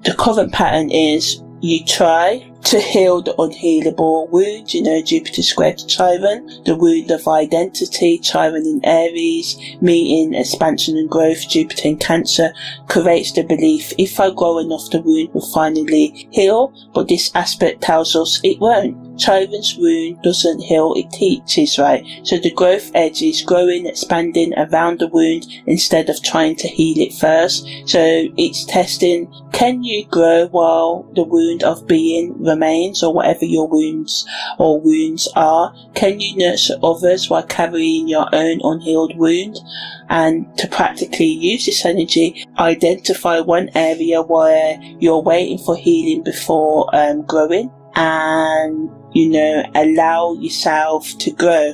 the current pattern is you try to heal the unhealable wound, Jupiter squared to Trine, the wound of identity, Trine in Aries, meeting, expansion and growth, Jupiter in Cancer, creates the belief, if I grow enough, the wound will finally heal, but this aspect tells us it won't. Trine's wound doesn't heal, it teaches, right? So the growth edge is growing, expanding around the wound instead of trying to heal it first. So it's testing, can you grow while the wound of being remains, or whatever your wounds are? Can you nurture others while carrying your own unhealed wound? And to practically use this energy, identify one area where you're waiting for healing before growing, and allow yourself to grow.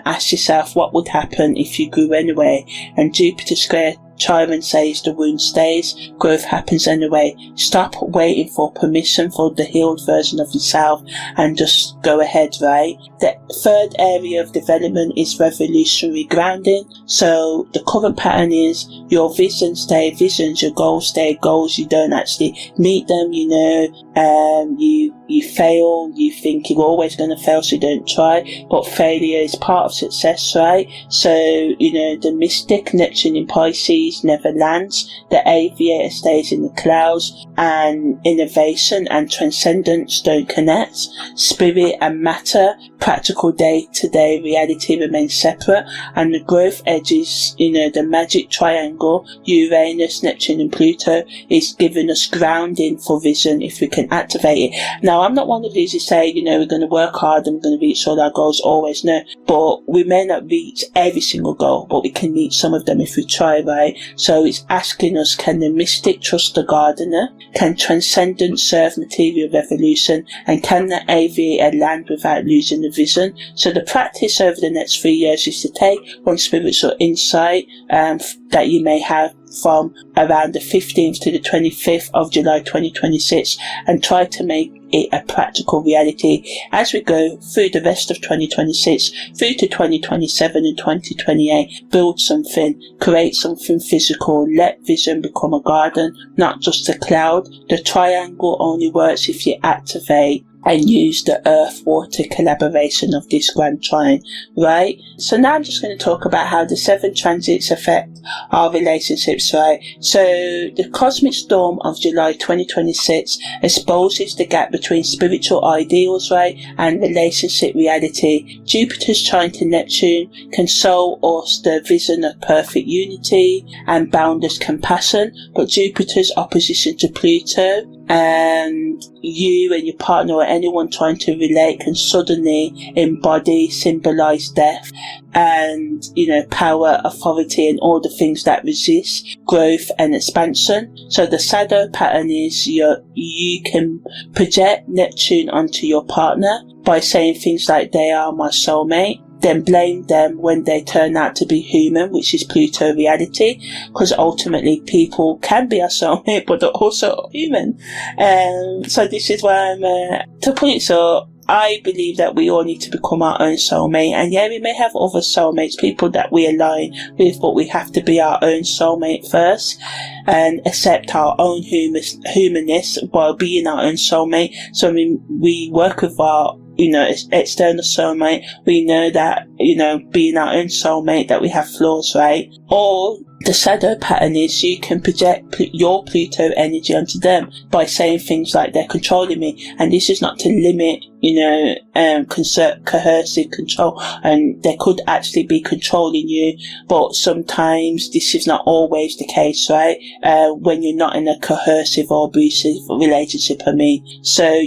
Ask yourself what would happen if you grew anyway. And Jupiter square Trine says the wound stays, growth happens anyway. Stop waiting for permission for the healed version of yourself and just go ahead, right? The third area of development is revolutionary grounding. So the current pattern is your visions stay visions, your goals stay goals. You don't actually meet them, you fail, you think you're always going to fail, so you don't try, but failure is part of success, right? So, the mystic Neptune in Pisces Aries never lands. The aviator stays in the clouds, and innovation and transcendence don't connect. Spirit and matter, practical day-to-day reality remain separate, and the growth edges, the magic triangle, Uranus, Neptune and Pluto, is giving us grounding for vision if we can activate it. Now, I'm not one of these who say, we're going to work hard and we're going to reach all our goals, always, no, but we may not reach every single goal, but we can reach some of them if we try, right? So it's asking us, can the mystic trust the gardener? Can transcendence serve material revolution? And can the aviator land without losing the vision? So the practice over the next 3 years is to take one spiritual insight that you may have from around the 15th to the 25th of July 2026 and try to make it a practical reality as we go through the rest of 2026 through to 2027 and 2028. Build something, create something physical, let vision become a garden, not just a cloud. The triangle only works if you activate and use the earth-water collaboration of this grand trine, right? So now I'm just going to talk about how the 7 transits affect our relationships, right? So the cosmic storm of July 2026 exposes the gap between spiritual ideals, right, and relationship reality. Jupiter's trine to Neptune can sow us the vision of perfect unity and boundless compassion, but Jupiter's opposition to Pluto, and you and your partner or anyone trying to relate can suddenly embody, symbolize death and, power, authority and all the things that resist growth and expansion. So the shadow pattern is you can project Neptune onto your partner by saying things like, they are my soulmate, then blame them when they turn out to be human, which is Pluto reality, because ultimately people can be our soulmate, but they're also human. So this is why to put it so, I believe that we all need to become our own soulmate, and yeah, we may have other soulmates, people that we align with, but we have to be our own soulmate first and accept our own humanness while being our own soulmate. So we work with our external soulmate, we know that, being our own soulmate, that we have flaws, right? Or the shadow pattern is you can project your Pluto energy onto them by saying things like, they're controlling me. And this is not to limit, coercive control, and they could actually be controlling you, but sometimes this is not always the case, right? When you're not in a coercive or abusive relationship, So,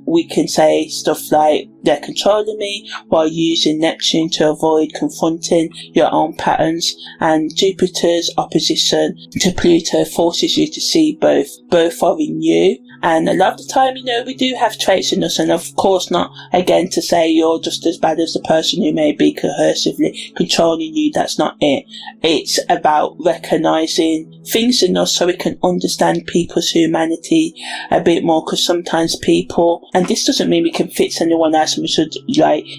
we can say stuff like, they're controlling me, while using Neptune to avoid confronting your own patterns. And Jupiter's opposition to Pluto forces you to see both are in you. And a lot of the time, we do have traits in us, and of course not, again, to say you're just as bad as the person who may be coercively controlling you. That's not it. It's about recognizing things in us so we can understand people's humanity a bit more, because sometimes people, and this doesn't mean we can fix anyone else and we should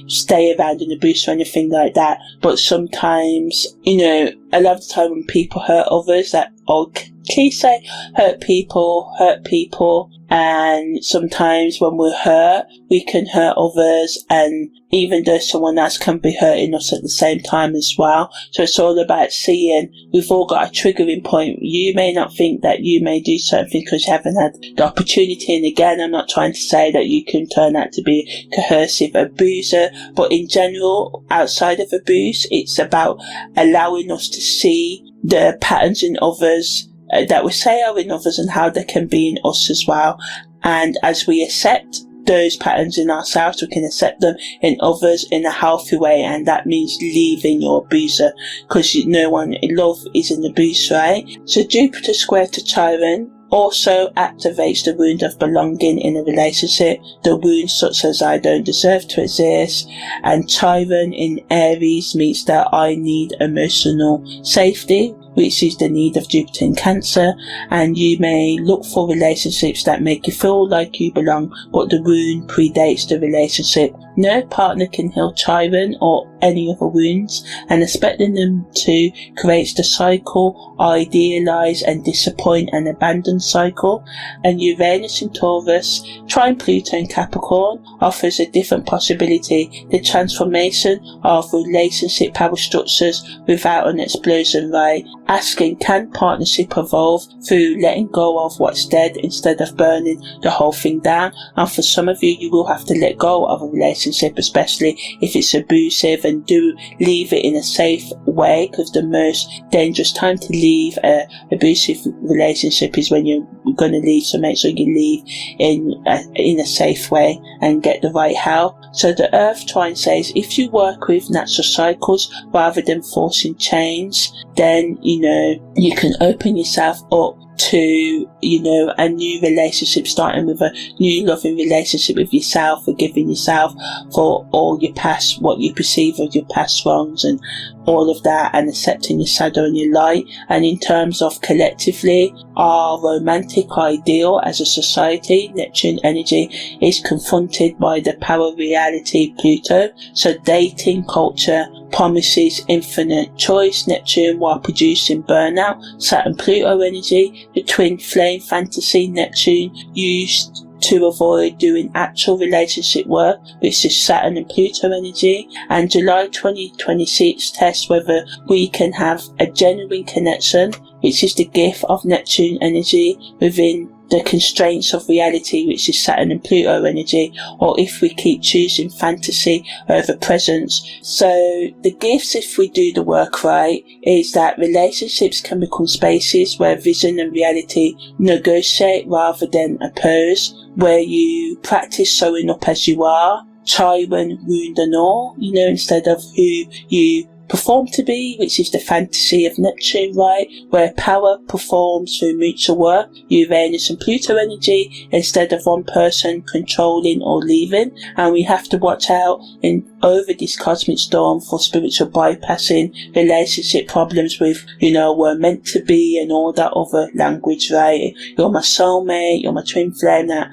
stay around in the boost or anything like that, but sometimes, a lot of the time when people hurt others, that old cliche, hurt people, and sometimes when we're hurt, we can hurt others, and even though someone else can be hurting us at the same time as well. So it's all about seeing, we've all got a triggering point. You may not think that you may do something because you haven't had the opportunity, and again, I'm not trying to say that you can turn out to be a coercive abuser, but in general, outside of abuse, it's about allowing us to see the patterns in others that we say are in others and how they can be in us as well. And as we accept those patterns in ourselves, we can accept them in others in a healthy way, and that means leaving your abuser, because no one in love is an abuse, right? So Jupiter square to Trine also activates the wound of belonging in a relationship, the wounds such as I don't deserve to exist, and Trine in Aries meets that I need emotional safety, which is the need of Jupiter in Cancer. And you may look for relationships that make you feel like you belong, but the wound predates the relationship. No partner can heal Trine or any other wounds, and expecting them to creates the cycle, idealize and disappoint and abandon cycle. And Uranus in Taurus, Trine Pluto in Capricorn offers a different possibility, the transformation of relationship power structures without an explosion, right? Asking, can partnership evolve through letting go of what's dead instead of burning the whole thing down? And for some of you, you will have to let go of a relationship, especially if it's abusive, and do leave it in a safe way, because the most dangerous time to leave a abusive relationship is when you're going to leave. So make sure you leave in a safe way and get the right help. So the Earth Trine says, if you work with natural cycles rather than forcing change, then you can open yourself up to a new relationship, starting with a new loving relationship with yourself, forgiving yourself for all your past, what you perceive of your past wrongs and all of that, and accepting your shadow and your light. And in terms of collectively, our romantic ideal as a society, Neptune energy, is confronted by the power reality Pluto. So dating culture promises infinite choice, Neptune, while producing burnout. Saturn Pluto energy, the twin flame fantasy, Neptune, used to avoid doing actual relationship work, which is Saturn and Pluto energy. And July 2026 tests whether we can have a genuine connection, which is the gift of Neptune energy, within the constraints of reality, which is Saturn and Pluto energy, or if we keep choosing fantasy over presence. So the gifts, if we do the work right, is that relationships can become spaces where vision and reality negotiate rather than oppose, where you practice showing up as you are, Trine, wound and all, instead of who you perform to be, which is the fantasy of Neptune, right? Where power performs through mutual work, Uranus and Pluto energy, instead of one person controlling or leaving. And we have to watch out over this cosmic storm for spiritual bypassing, relationship problems with, we're meant to be, and all that other language, right? You're my soulmate, you're my twin flame, that,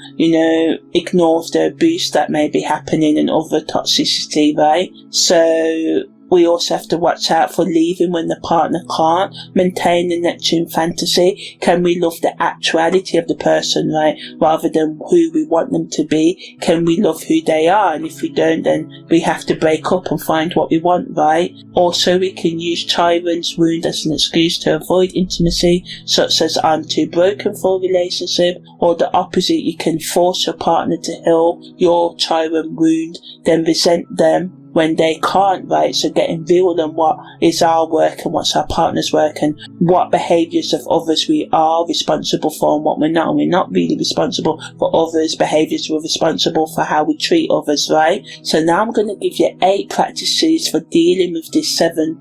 ignores the abuse that may be happening and other toxicity, right? So we also have to watch out for leaving when the partner can't maintain the Neptune fantasy. Can we love the actuality of the person, right, rather than who we want them to be? Can we love who they are? And if we don't, then we have to break up and find what we want, right? Also, we can use Trine's wound as an excuse to avoid intimacy, such as I'm too broken for a relationship, or the opposite, you can force your partner to heal your Trine wound, then resent them when they can't, right? So getting real on what is our work and what's our partner's work, and what behaviours of others we are responsible for and what we're not. And we're not really responsible for others' behaviours, we're responsible for how we treat others, right? So now I'm going to give you 8 practices for dealing with this 7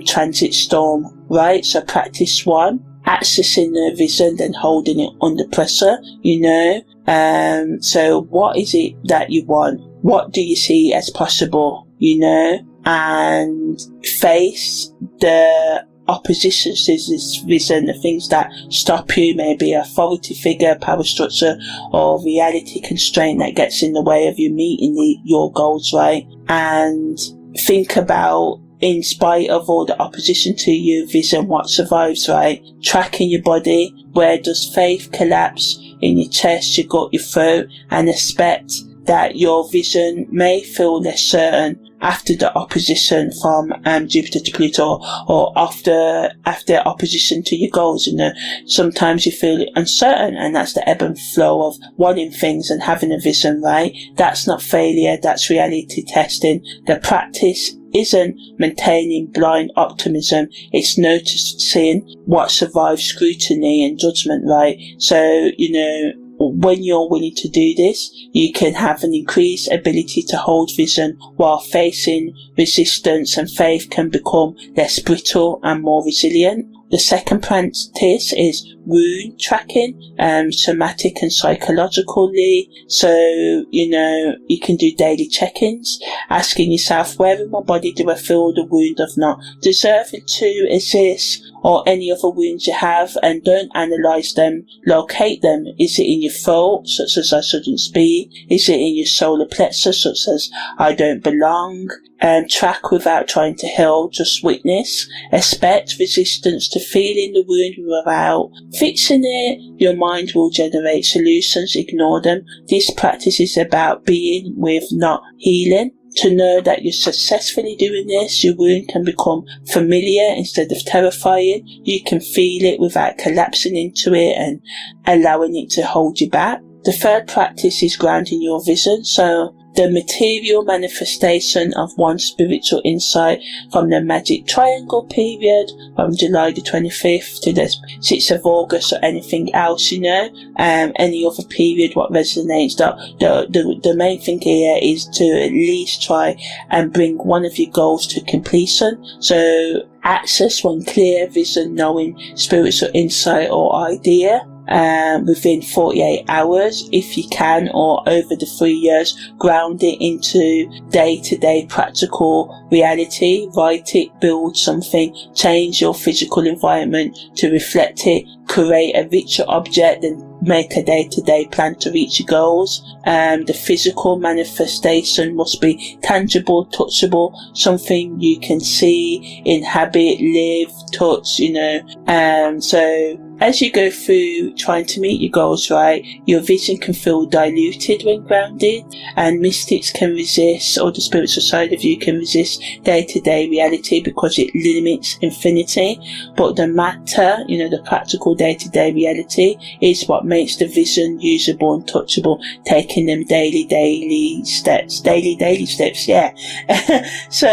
transit storm, right? So practice 1, accessing the vision, then holding it under pressure, so what is it that you want? What do you see as possible, and face the oppositions to this vision, the things that stop you, maybe authority figure, power structure, or reality constraint that gets in the way of you meeting your goals, right? And think about, in spite of all the opposition to your vision, what survives, right? Tracking your body. Where does faith collapse? In your chest, your gut, your throat, and expect that your vision may feel less certain after the opposition from Jupiter to Pluto, or after opposition to your goals. Sometimes you feel uncertain, and that's the ebb and flow of wanting things and having a vision, right? That's not failure, that's reality testing. The practice isn't maintaining blind optimism, it's noticing what survives scrutiny and judgment, right? So, when you're willing to do this, you can have an increased ability to hold vision while facing resistance, and faith can become less brittle and more resilient. The second practice is wound tracking, somatic and psychologically. So, you know, you can do daily check-ins, asking yourself, where in my body do I feel the wound of not deserving to exist, or any other wounds you have, and don't analyse them, locate them. Is it in your throat, such as I shouldn't speak? Is it in your solar plexus, such as I don't belong? Track without trying to heal, just witness. Expect resistance to feeling the wound without fixing it. Your mind will generate solutions, ignore them. This practice is about being with, not healing. To know that you're successfully doing this, your wound can become familiar instead of terrifying. You can feel it without collapsing into it and allowing it to hold you back. The third practice is grounding your vision. So the material manifestation of one spiritual insight from the magic triangle period from July the 25th to the 6th of August, or anything else, you know, any other period what resonates. The main thing here is to at least try and bring one of your goals to completion. So access one clear vision, knowing, spiritual insight or idea within 48 hours if you can, or over the 3 years. Ground it into day-to-day practical reality. Write it, build something, change your physical environment to reflect it, create a richer object, and make a day-to-day plan to reach your goals. The physical manifestation must be tangible, touchable, something you can see, inhabit, live, touch, you know. So as you go through trying to meet your goals, right, your vision can feel diluted when grounded, and mystics can resist, or the spiritual side of you can resist day-to-day reality because it limits infinity. But the matter, you know, the practical day-to-day reality is what makes the vision usable and touchable, taking them daily steps, yeah. So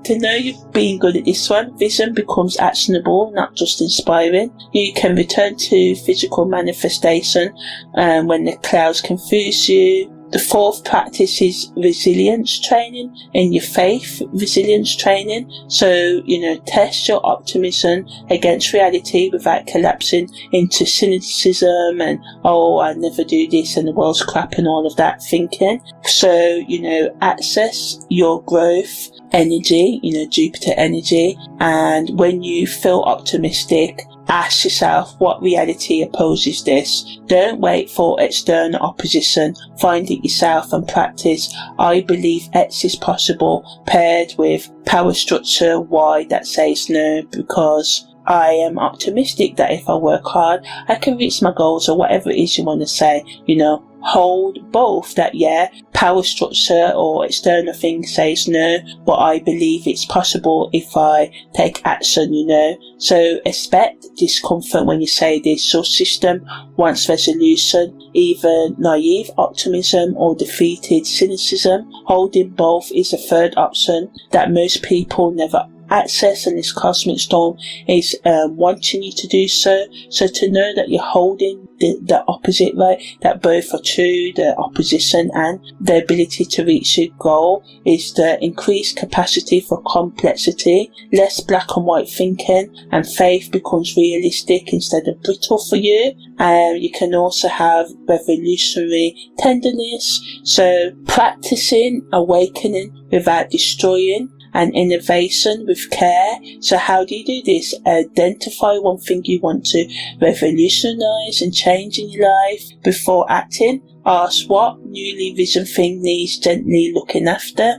to know you've been good at this one, vision becomes actionable, not just inspiring. You can return to physical manifestation when the clouds confuse you. The fourth practice is resilience training in your faith, resilience training. So, you know, test your optimism against reality without collapsing into cynicism and, oh, I never do this and the world's crap and all of that thinking. So, you know, access your growth energy, you know, Jupiter energy. And when you feel optimistic, ask yourself, what reality opposes this? Don't wait for external opposition. Find it yourself and practice. I believe X is possible, paired with power structure Y that says no, because I am optimistic that if I work hard, I can reach my goals, or whatever it is you want to say, you know. Hold both, that yeah, power structure or external thing says no, but I believe it's possible if I take action, you know. So expect discomfort when you say this. Your system wants resolution, either naive optimism or defeated cynicism. Holding both is a third option that most people never access, and this cosmic storm is wanting you to do so. So to know that you're holding the opposite, right, that both are true, the opposition and the ability to reach your goal, is the increased capacity for complexity, less black and white thinking, and faith becomes realistic instead of brittle for you. And you can also have revolutionary tenderness, so practicing awakening without destroying, and innovation with care. So how do you do this? Identify one thing you want to revolutionize and change in your life before acting. Ask what newly vision thing needs gently looking after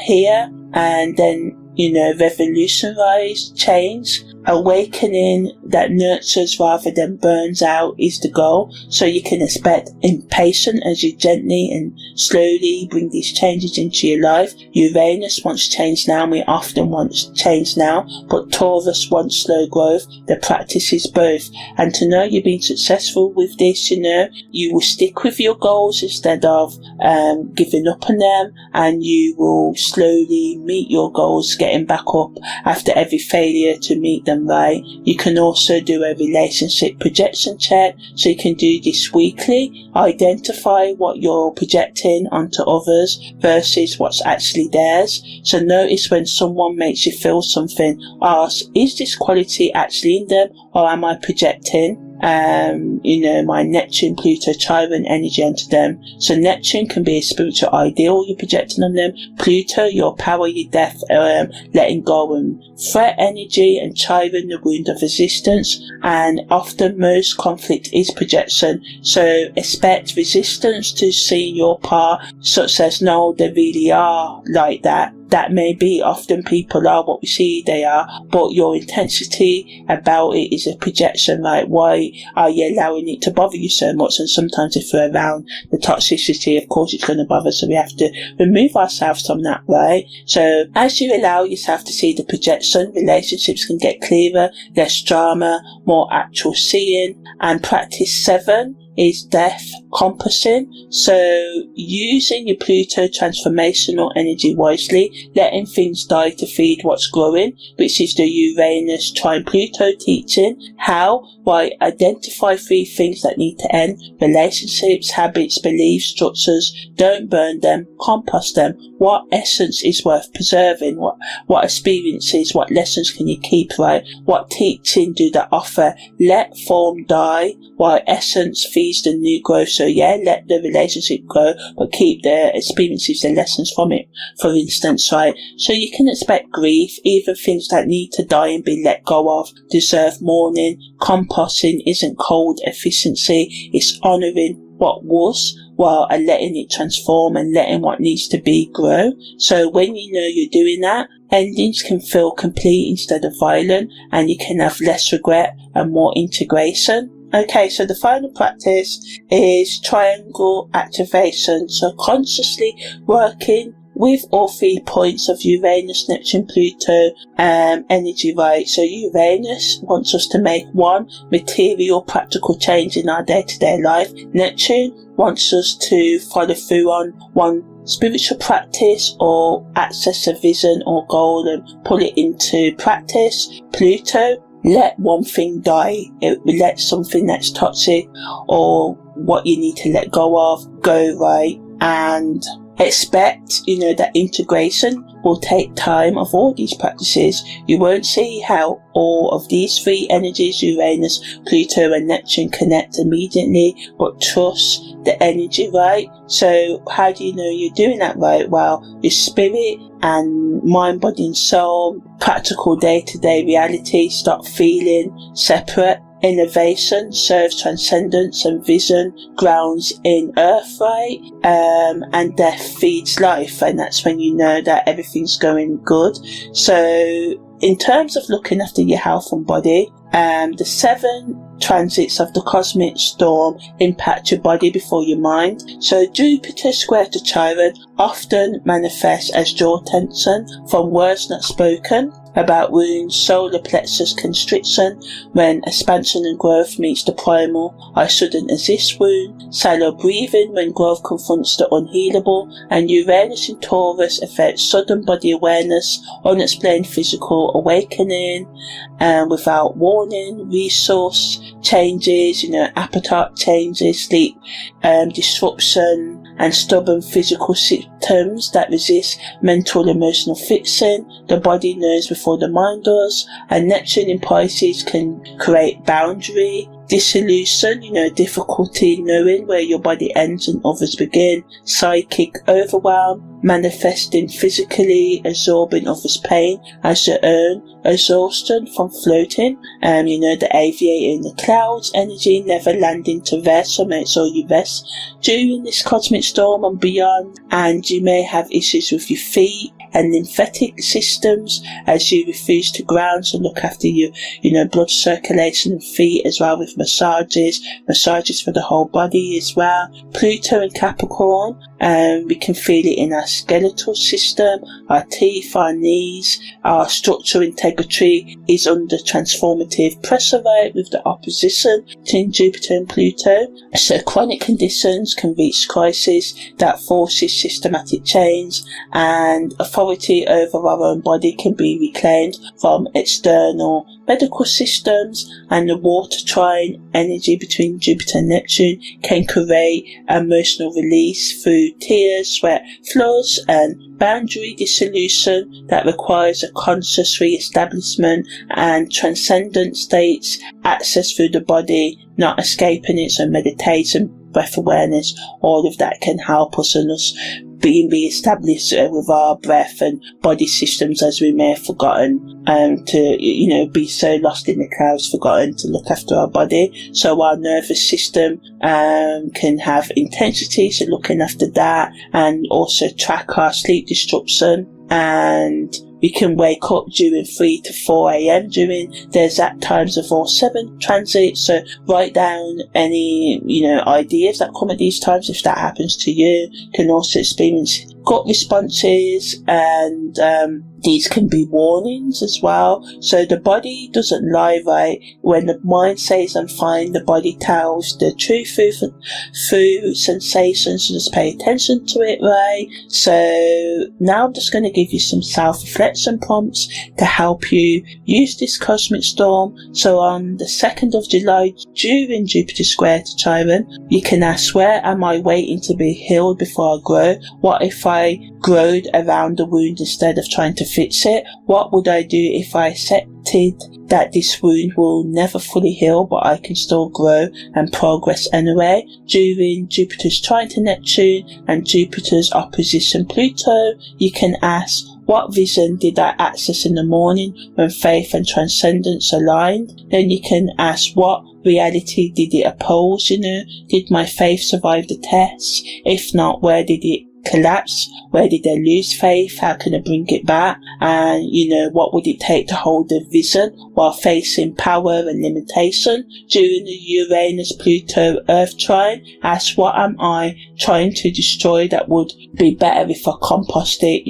here, and then, you know, revolutionize, change. Awakening that nurtures rather than burns out is the goal. So you can expect impatience as you gently and slowly bring these changes into your life. Uranus wants change now, and we often want change now, but Taurus wants slow growth. The practice is both. And to know you've been successful with this, you know, you will stick with your goals instead of giving up on them, and you will slowly meet your goals, getting back up after every failure to meet them. them, right? You can also do a relationship projection check, so you can do this weekly. Identify what you're projecting onto others versus what's actually theirs. So notice when someone makes you feel something, ask, is this quality actually in them, or am I projecting my Neptune, Pluto, Trine energy onto them? So Neptune can be a spiritual ideal you're projecting on them. Pluto, your power, your depth, letting go and threat energy, and Trine, the wound of resistance. And often most conflict is projection. So expect resistance to seeing your part, such as, no, they really are like that. That may be, often people are what we see they are, but your intensity about it is a projection. Like, why are you allowing it to bother you so much? And sometimes if we're around the toxicity, of course it's going to bother, so we have to remove ourselves from that, right? So as you allow yourself to see the projection, relationships can get clearer, less drama, more actual seeing. And practice 7 is death compassing. So using your Pluto transformational energy wisely, letting things die to feed what's growing, which is the Uranus Trine Pluto teaching. How? By identify 3 things that need to end: relationships, habits, beliefs, structures. Don't burn them, compost them. What essence is worth preserving? What experiences, what lessons can you keep, right? What teaching do they offer? Let form die while essence feeds the new growth. So yeah, let the relationship grow, but keep the experiences and lessons from it, for instance, right? So you can expect grief, even things that need to die and be let go of, deserve mourning. Composting isn't cold efficiency, it's honouring what was while letting it transform and letting what needs to be grow. So when you know you're doing that, endings can feel complete instead of violent, and you can have less regret and more integration. Okay, so the final practice is triangle activation. So consciously working with all 3 points of Uranus, Neptune, Pluto energy, right? So Uranus wants us to make one material, practical change in our day-to-day life. Neptune wants us to follow through on one spiritual practice or access a vision or goal and pull it into practice. Pluto, let one thing die. Let something that's toxic or what you need to let go of go, right? And expect, that integration will take time of all these practices. You won't see how all of these 3 energies, Uranus, Pluto and Neptune, connect immediately, but trust the energy, right? So how do you know you're doing that right? Well, your spirit and mind, body and soul, practical day-to-day reality stop feeling separate. Innovation serves transcendence and vision, grounds in earth, right? And death feeds life, and that's when you know that everything's going good. So in terms of looking after your health and body, the 7 transits of the cosmic storm impact your body before your mind. So Jupiter square to Trine often manifests as jaw tension from words not spoken about wounds, solar plexus constriction when expansion and growth meets the primal I shouldn't exist wound, shallow breathing when growth confronts the unhealable, and Uranus in Taurus affects sudden body awareness, unexplained physical awakening without warning, resource changes, appetite changes, sleep disruption, and stubborn physical symptoms that resist mental emotional fixing. The body knows before the mind does. And Neptune in Pisces can create boundary, dissolution, difficulty knowing where your body ends and others begin, psychic overwhelm, manifesting physically, absorbing others' pain as your own, exhaustion from floating, the aviator in the clouds, energy never landing to rest, so make sure you rest during this cosmic storm and beyond. And you may have issues with your feet and lymphatic systems as you refuse to ground, so look after your blood circulation and feet as well, with massages for the whole body as well. Pluto in Capricorn, we can feel it in our skeletal system, our teeth, our knees, our structural integrity is under transformative pressure, right, with the opposition between Jupiter and Pluto. So chronic conditions can reach crisis that forces systematic change, and authority over our own body can be reclaimed from external medical systems, and the water trine energy between Jupiter and Neptune can create emotional release through tears, sweat, floods, and boundary dissolution that requires a conscious re-establishment and transcendent states, access through the body, not escaping it. So meditation, breath awareness, all of that can help us in us being re-established with our breath and body systems, as we may have forgotten to, be so lost in the clouds, forgotten to look after our body. So our nervous system can have intensity, so looking after that, and also track our sleep disruption. And we can wake up during 3 to 4 a.m. during the exact times of all 7 transits. So write down any, ideas that come at these times if that happens to you. You can also experience gut responses, and these can be warnings as well. So the body doesn't lie, right? When the mind says I'm fine, the body tells the truth through sensations. So just pay attention to it, right? So now I'm just going to give you some self-reflection prompts to help you use this cosmic storm. So on the 2nd of July, during Jupiter square to Trine, you can ask, where am I waiting to be healed before I grow? What if I growed around the wound instead of trying to fix it? What would I do if I accepted that this wound will never fully heal, but I can still grow and progress anyway? During Jupiter's trine to Neptune and Jupiter's opposition Pluto, you can ask, what vision did I access in the morning when faith and transcendence aligned? Then you can ask, what reality did it oppose? Did my faith survive the test? If not, where did it collapse? Where did I lose faith? How can I bring it back? And what would it take to hold the vision while facing power and limitation? During the Uranus Pluto Earth trine, ask, what am I trying to destroy that would be better if I compost it?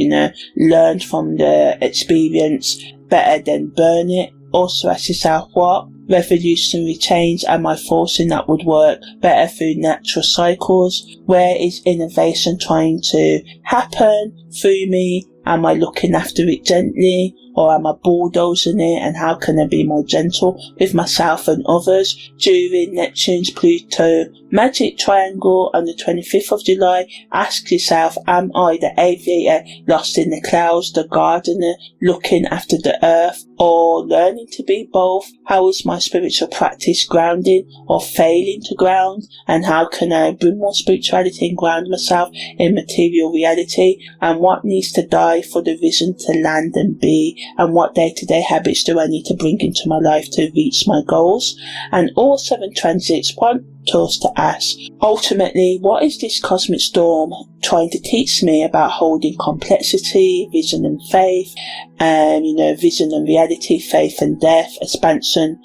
Learn from the experience better than burn it. Also ask yourself, what revolutionary change am I forcing that would work better through natural cycles? Where is innovation trying to happen through me? Am I looking after it gently, or am I bulldozing it? And how can I be more gentle with myself and others? During Neptune's Pluto magic triangle on the 25th of July, ask yourself, am I the aviator lost in the clouds, the gardener looking after the earth, or learning to be both? How is my spiritual practice grounding or failing to ground? And how can I bring more spirituality and ground myself in material reality? And what needs to die for the vision to land and be? And what day-to-day habits do I need to bring into my life to reach my goals? And all 7 transits want us to ask, ultimately, what is this cosmic storm trying to teach me about holding complexity, vision and faith, vision and reality, faith and death, expansion,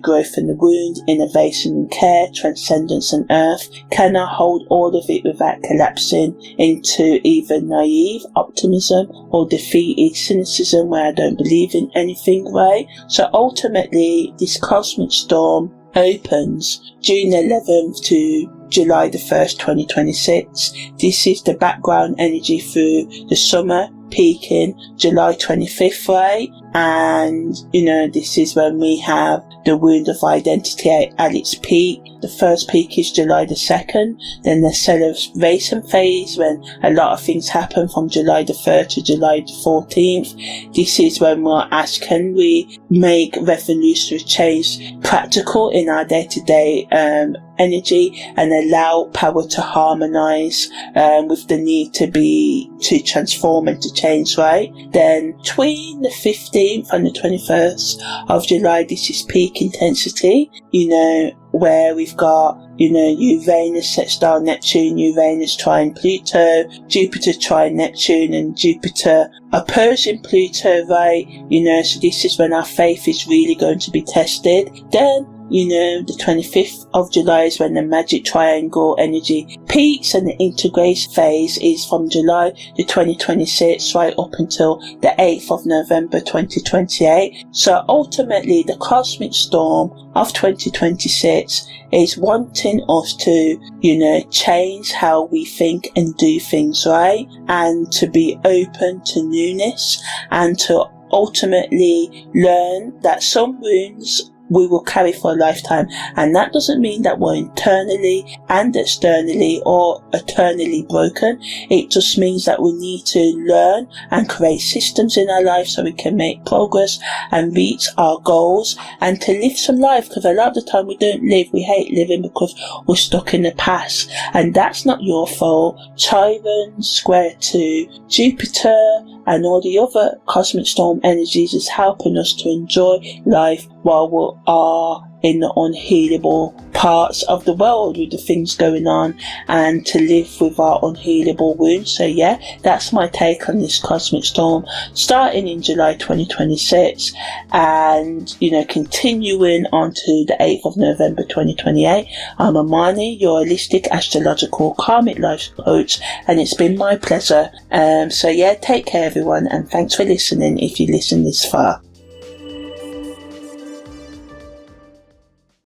growth and the wound, innovation and care, transcendence and earth? Can I hold all of it without collapsing into either naive optimism or defeated cynicism where I don't believe in anything, right? So ultimately, this cosmic storm opens June 11th to July the 1st, 2026. This is the background energy through the summer, peaking July 25th, right? And, this is when we have the wound of identity at its peak. The first peak is July the 2nd. Then the celebration phase, when a lot of things happen from July the 3rd to July the 14th. This is when we'll ask, can we make revolutionary change practical in our day-to-day energy and allow power to harmonize with the need to transform and to change, right? Then between the 15th and the 21st of July, this is peak intensity, where we've got, Uranus, Sextile, Neptune, Uranus, Trine, Pluto, Jupiter, Trine, Neptune, and Jupiter opposing Pluto, right? So this is when our faith is really going to be tested. Then the 25th of July is when the magic triangle energy peaks, and the integration phase is from July to 2026 right up until the 8th of November 2028. So ultimately the cosmic storm of 2026 is wanting us to, change how we think and do things, right? And to be open to newness, and to ultimately learn that some wounds we will carry for a lifetime, and that doesn't mean that we're internally and externally or eternally broken. It just means that we need to learn and create systems in our life so we can make progress and reach our goals and to live some life, because a lot of the time we don't live, we hate living because we're stuck in the past, and that's not your fault. Trine square to Jupiter and all the other cosmic storm energies is helping us to enjoy life while we are in the unhealable parts of the world with the things going on, and to live with our unhealable wounds. So yeah, that's my take on this cosmic storm starting in July 2026 and continuing on to the 8th of November 2028. I'm Amani, your holistic astrological karmic life coach, and it's been my pleasure. So yeah, take care everyone, and thanks for listening if you listen this far.